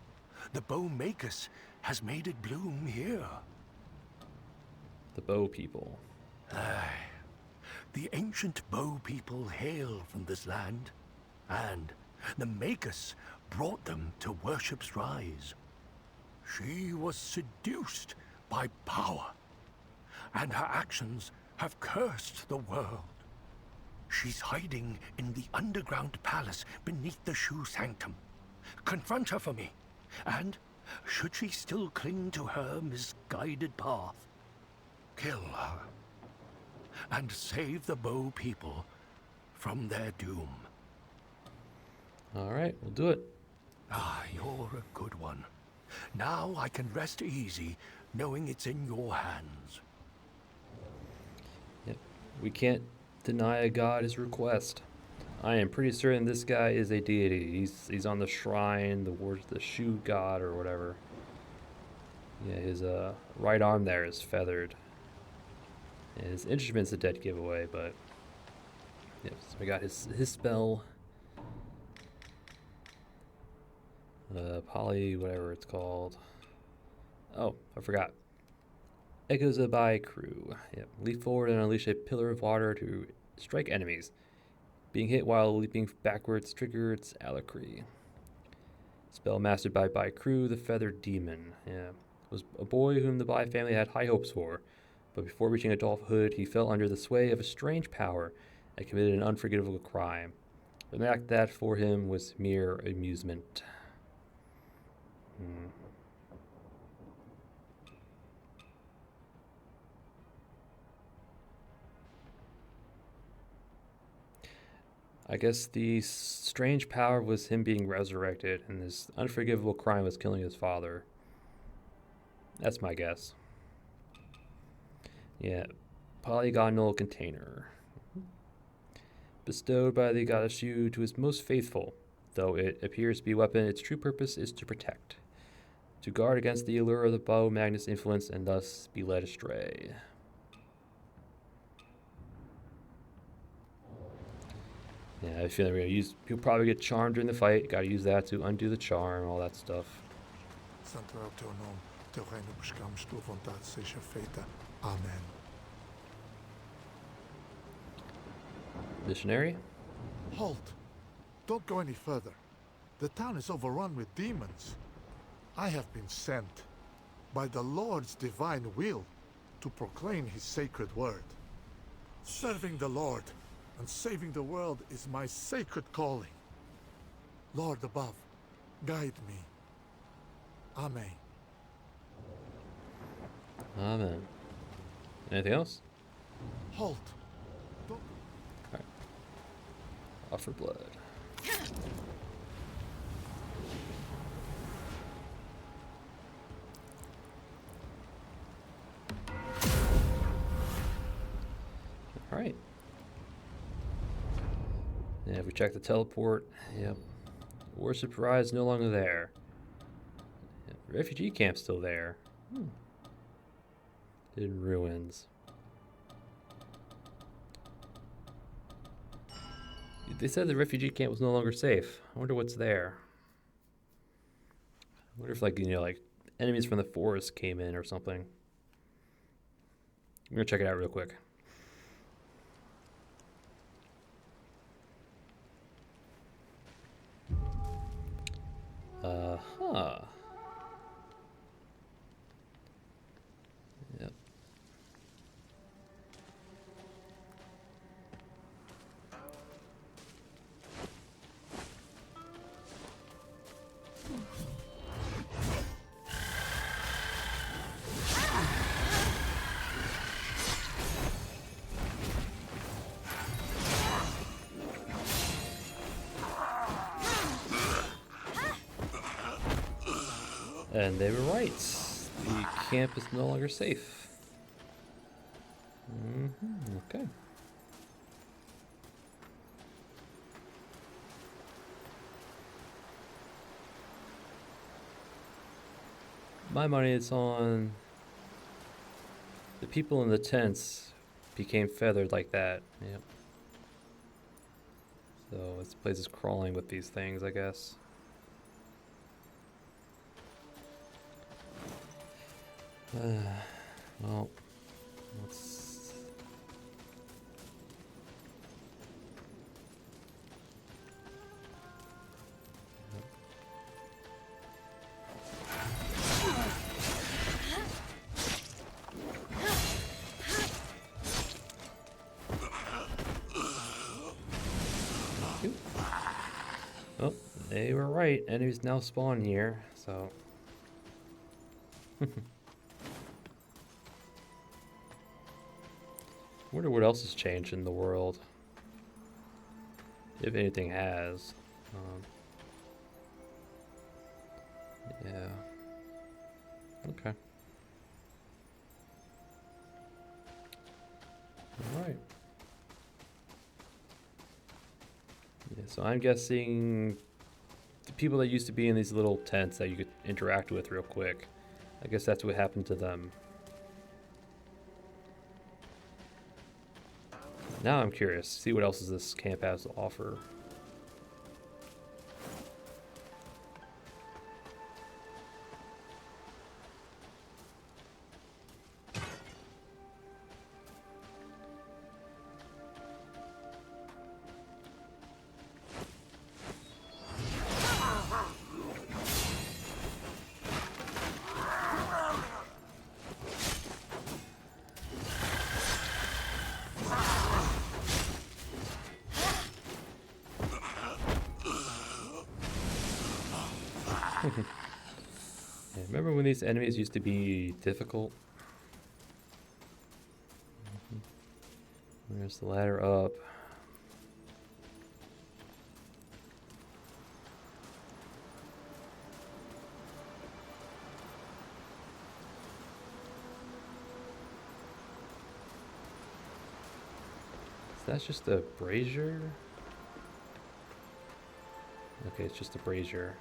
the Bowmakus has made it bloom here. The Bow people. Aye. The ancient Bow people hail from this land, and the Magus brought them to worship's rise. She was seduced by power, and her actions have cursed the world. She's hiding in the underground palace beneath the Shoe Sanctum. Confront her for me, and should she still cling to her misguided path, kill her, and save the Bow people from their doom. Alright, we'll do it. Ah, you're a good one. Now I can rest easy knowing it's in your hands. Yep. We can't deny a god his request. I am pretty certain this guy is a deity. He's on the shrine, the shoe god or whatever. Yeah, his right arm there is feathered. And his instrument's a dead giveaway, but yeah, so we got his spell. Poly, whatever it's called. Oh, I forgot. Echoes of Bai crew. Yep. Leap forward and unleash a pillar of water to strike enemies. Being hit while leaping backwards triggers Alakri. Spell mastered by Bai crew, the feathered demon. Yeah. Was a boy whom the Bai family had high hopes for, but before reaching adulthood, he fell under the sway of a strange power and committed an unforgivable crime. The act that for him was mere amusement. I guess the strange power was him being resurrected, and this unforgivable crime was killing his father. That's my guess. Yeah, polygonal container. Bestowed by the goddess Shu to his most faithful. Though it appears to be a weapon, its true purpose is to protect. To guard against the allure of the Bow Magnus influence and thus be led astray. Yeah, I feel like he'll probably get charmed during the fight. Gotta use that to undo the charm, all that stuff. Santo é o teu nome, teu reino buscamos, tua vontade seja feita. Amen. Missionary? Halt! Don't go any further. The town is overrun with demons. I have been sent by the Lord's divine will to proclaim his sacred word. Serving the Lord and saving the world is my sacred calling. Lord above, guide me. Amen. Amen. Anything else? Halt! Don't... Alright. Offer blood. Alright. Yeah, if we check the teleport, yep. Worship Rise no longer there. Yep. Refugee camp's still there. In ruins. They said the refugee camp was no longer safe. I wonder what's there. I wonder if, like, like enemies from the forest came in or something. I'm gonna check it out real quick. Huh. Yep. And they were right. The camp is no longer safe. Okay. My money is on the people in the tents became feathered like that. Yep. So this place is crawling with these things, I guess. Well, let's... Oh, they were right. Enemies now spawn here, so... Wonder what else has changed in the world, if anything has. Yeah. Okay. All right. Yeah, so I'm guessing the people that used to be in these little tents that you could interact with real quick, I guess that's what happened to them. Now I'm curious. See what else does this camp has to offer. Yeah, remember when these enemies used to be difficult? There's the ladder up. So that's just a brazier? Okay, it's just a brazier.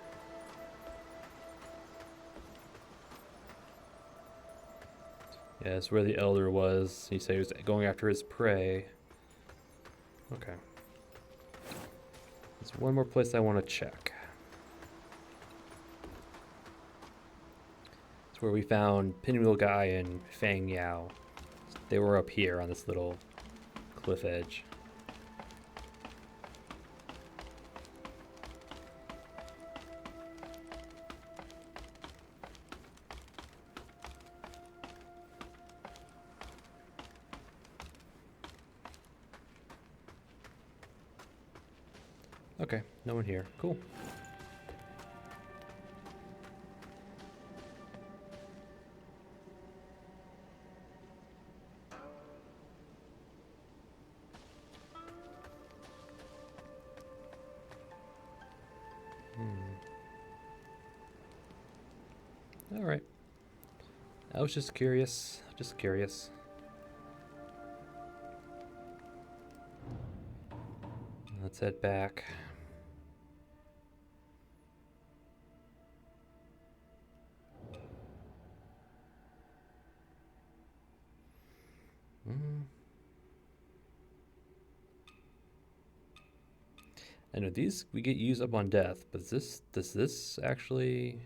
Yeah, that's where the elder was. He said he was going after his prey. Okay. There's one more place I want to check. It's where we found Pinwheel Guy and Fang Yao. They were up here on this little cliff edge. Okay, no one here. Cool. All right. I was just curious. Just curious. Let's head back. I know these we get used up on death, but does this actually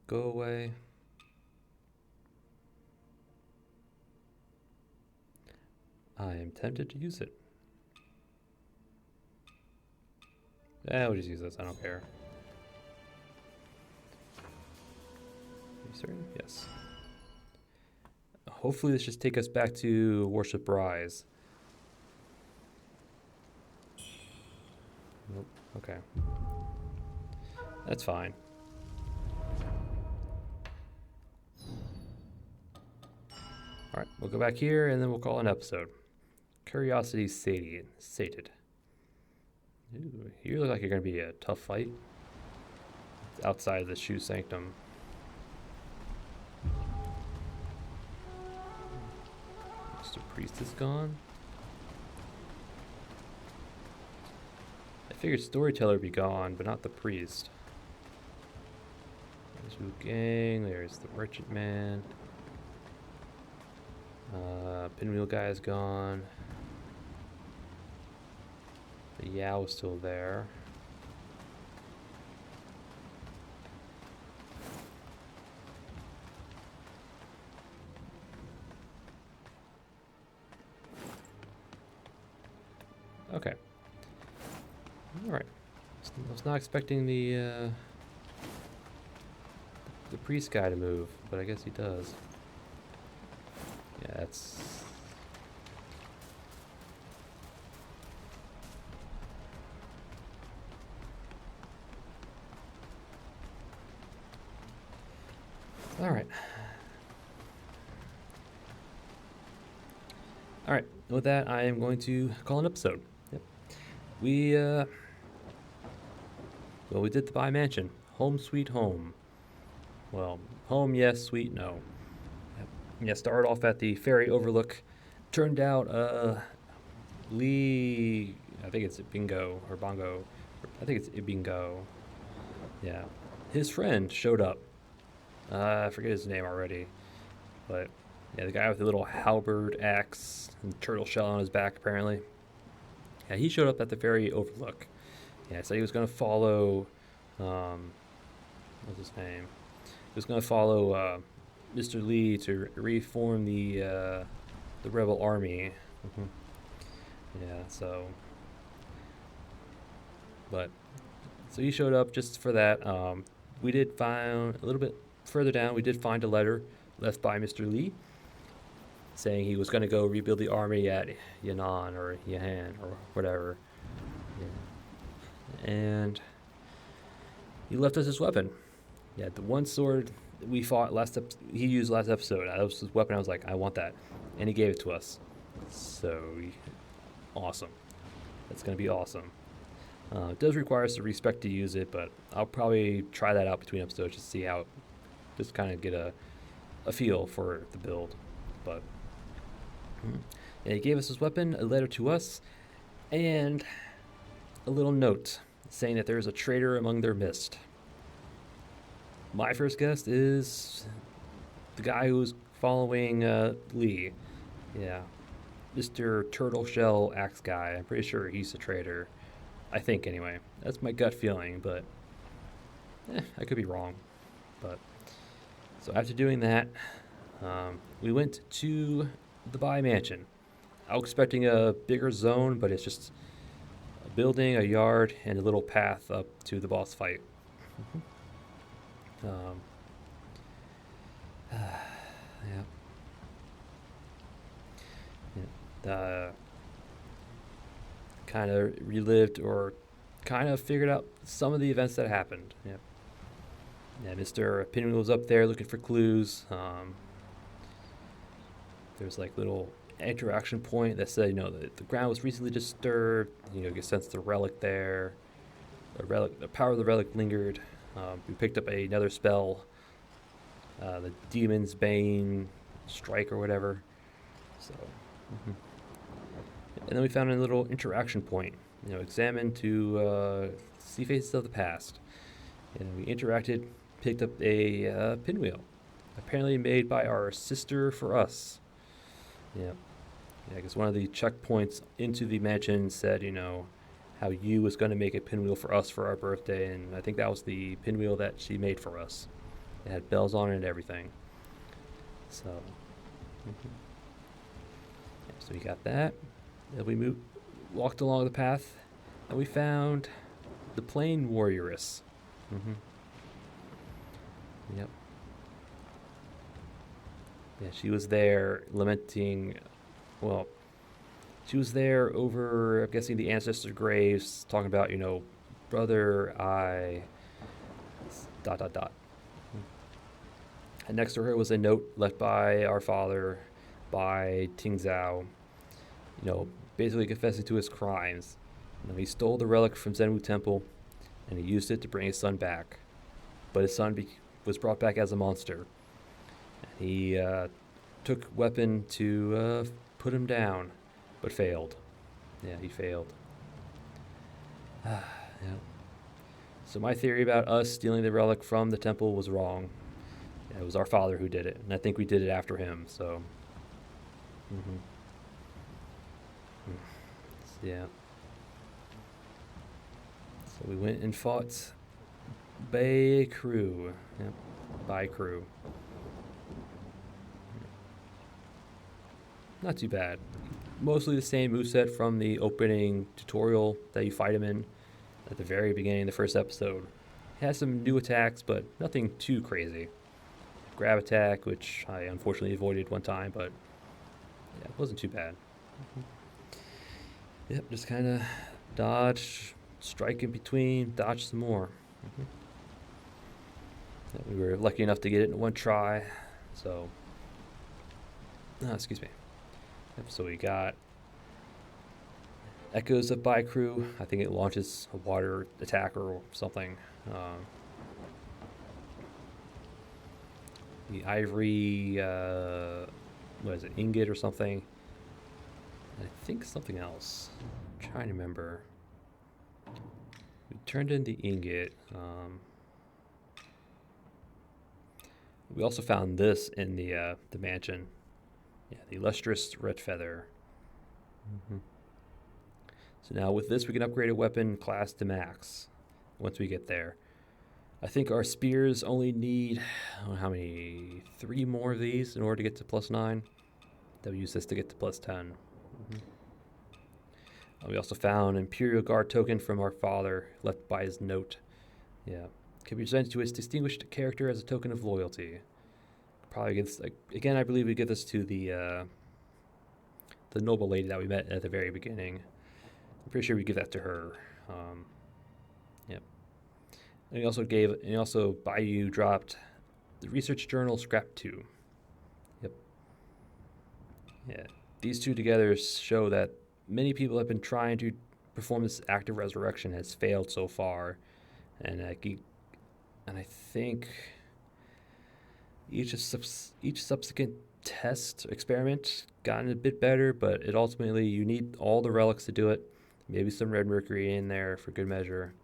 go away? I am tempted to use it. We'll just use this. I don't care. Are you certain? Yes. Hopefully this just take us back to Worship Rise. Nope. Okay. That's fine. Alright, we'll go back here and then we'll call an episode. Curiosity sated. Ooh, you look like you're going to be a tough fight. It's outside of the Shoe Sanctum. Mr. Priest is gone. I figured Storyteller would be gone, but not the Priest. There's Wu Gang, there's the Merchant Man. Pinwheel guy is gone. The Yao is still there. Okay. Alright. I was not expecting the priest guy to move, but I guess he does. Yeah, that's... Alright. Alright, with that, I am going to call an episode. Yep. Well, we did the Bai Mansion. Home sweet home. Well, home yes, sweet no. Yep. Yeah, started off at the ferry overlook. Turned out, Lee... I think it's Bingo, or Bongo. I think it's Ibingo. Yeah. His friend showed up. I forget his name already, but yeah, the guy with the little halberd axe and turtle shell on his back, apparently. Yeah, he showed up at the ferry overlook. Yeah, so he was going to follow, what's his name? He was going to follow Mr. Lee to reform the rebel army. Yeah, so he showed up just for that. We did find a little bit further down, we did find a letter left by Mr. Lee saying he was going to go rebuild the army at Yan'an or Yahan or whatever. Yeah. And he left us his weapon. Yeah, the one sword that we fought he used last episode. That was his weapon. I was like, I want that. And he gave it to us. So, awesome. That's going to be awesome. It does require us to respect to use it, but I'll probably try that out between episodes to see how, just kind of get a feel for the build. But yeah, he gave us his weapon, a letter to us, and a little note saying that there is a traitor among their midst. My first guess is the guy who's following Lee. Yeah, Mr. Turtle Shell Axe guy. I'm pretty sure he's a traitor. I think, anyway. That's my gut feeling, but I could be wrong. But so after doing that, we went to the Bai Mansion. I was expecting a bigger zone, but it's just a building, a yard, and a little path up to the boss fight. Kind of relived or kind of figured out some of the events that happened. Yeah, Mr. Pinwheel was up there looking for clues. There's like little interaction point that said, the ground was recently disturbed. You can sense the relic there. The power of the relic lingered. We picked up another spell, the Demon's Bane Strike or whatever. So, and then we found a little interaction point. Examine to see faces of the past. And we interacted, picked up a pinwheel, apparently made by our sister for us. Yeah, because one of the checkpoints into the mansion said, how you was going to make a pinwheel for us for our birthday, and I think that was the pinwheel that she made for us. It had bells on it and everything. So, So we got that. Then we walked along the path, and we found the Plain Warrioress. Yep. Yeah, she was there lamenting. Well, she was there over, I'm guessing, the ancestor graves, talking about, brother, I. ... And next to her was a note left by our father, by Ting Zhao, basically confessing to his crimes. He stole the relic from Zenwu Temple, and he used it to bring his son back. But his son was brought back as a monster. And he took weapon to put him down, but failed. Yeah, he failed. Yeah. So my theory about us stealing the relic from the temple was wrong. Yeah, it was our father who did it, and I think we did it after him, so... Yeah. So we went and fought Bai Crew. Yep, Bai Crew. Not too bad. Mostly the same moveset from the opening tutorial that you fight him in at the very beginning of the first episode. It has some new attacks, but nothing too crazy. Grab attack, which I unfortunately avoided one time, but yeah, it wasn't too bad. Yep, just kind of dodge, strike in between, dodge some more. Yeah, we were lucky enough to get it in one try, so... excuse me. Yep, so we got Echoes of Bai Crew. I think it launches a water attack or something. The ivory, what is it, ingot or something? I think something else. I'm trying to remember. We turned in the ingot. We also found this in the mansion. Yeah, the lustrous red feather. So now with this, we can upgrade a weapon class to max once we get there. I think our spears only need, how many? 3 more of these in order to get to +9. Then we use this to get to +10. We also found an Imperial Guard token from our father left by his note. Yeah. Can be presented to his distinguished character as a token of loyalty. Probably gets, again, I believe we give this to the noble lady that we met at the very beginning. I'm pretty sure we give that to her. Yep. And he also Bayou dropped the research journal scrap 2. Yep. Yeah. These two together show that many people have been trying to perform this act of resurrection has failed so far, and I think each subsequent test experiment gotten a bit better, but it ultimately you need all the relics to do it. Maybe some red mercury in there for good measure.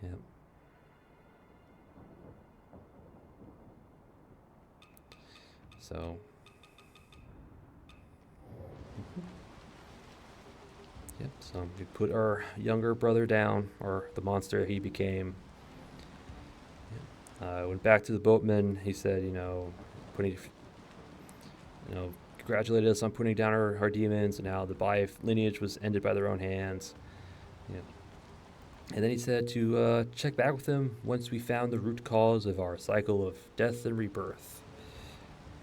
Yeah. So. Yep, so we put our younger brother down, or the monster he became. Went back to the boatman. He said, congratulated us on putting down our demons, and how the Bai lineage was ended by their own hands. Yeah. And then he said to check back with him once we found the root cause of our cycle of death and rebirth.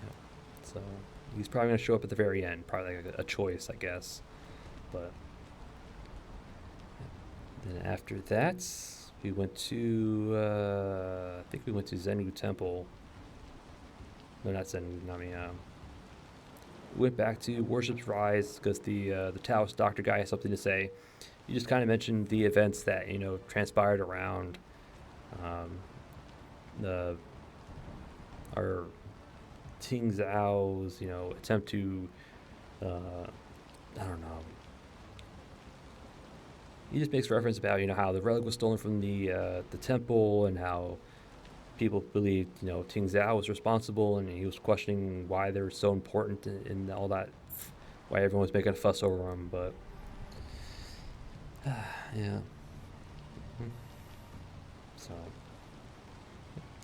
Yeah. So he's probably going to show up at the very end, probably like a choice, I guess. But then after that, we went to, I think we went to Zenwu Temple. No, not Zenwu, went back to Worship's Rise because the Taoist doctor guy has something to say. He just kind of mentioned the events that, transpired around our Ting Zhao's, attempt to, I don't know. He just makes reference about, how the relic was stolen from the temple, and how people believed, Ting Zhao was responsible, and he was questioning why they were so important in all that, why everyone was making a fuss over them, but, yeah. So,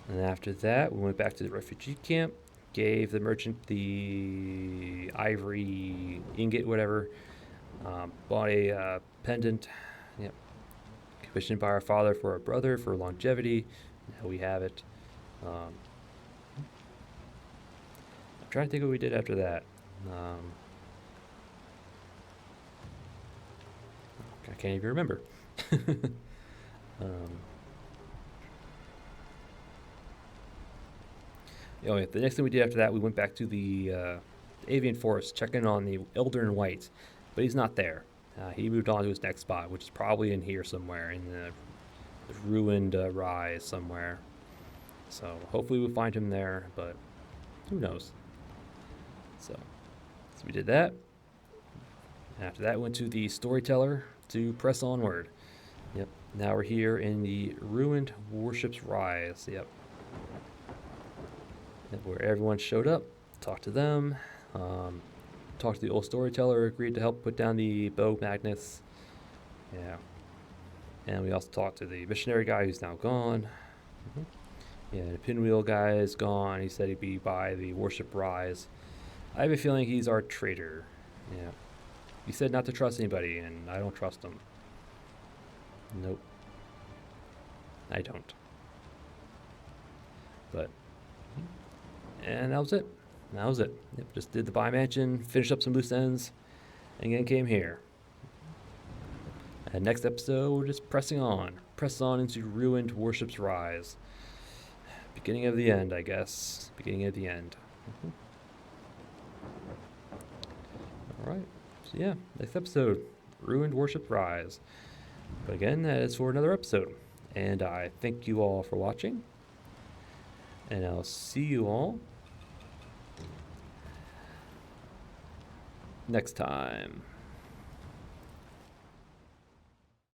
and after that, we went back to the refugee camp, gave the merchant the ivory ingot, whatever. Bought a pendant. Yep. Commissioned by our father for our brother for longevity. Now we have it. I'm trying to think what we did after that. I can't even remember. Yeah, the next thing we did after that, we went back to the avian forest, checking on the Elder in White, but he's not there. He moved on to his next spot, which is probably in here somewhere, in the ruined rise somewhere. So hopefully we'll find him there, but who knows. So we did that. After that, went to the storyteller to press onward. Yep. Now we're here in the ruined warship's rise. Yep. Where everyone showed up, talked to them, talked to the old storyteller, agreed to help put down the bow magnets. Yeah. And we also talked to the missionary guy who's now gone. Yeah, the pinwheel guy is gone. He said he'd be by the warship rise. I have a feeling he's our traitor. Yeah. He said not to trust anybody, and I don't trust him. Nope. I don't. But, and that was it. That was it. Yep, just did the Bai Mansion, finished up some loose ends, and then came here. And next episode, we're just pressing on. Press on into ruined warship's rise. Beginning of the end, I guess. Beginning of the end. Alright. So yeah, next episode. Ruined warship's rise. But again, that is for another episode. And I thank you all for watching. And I'll see you all next time.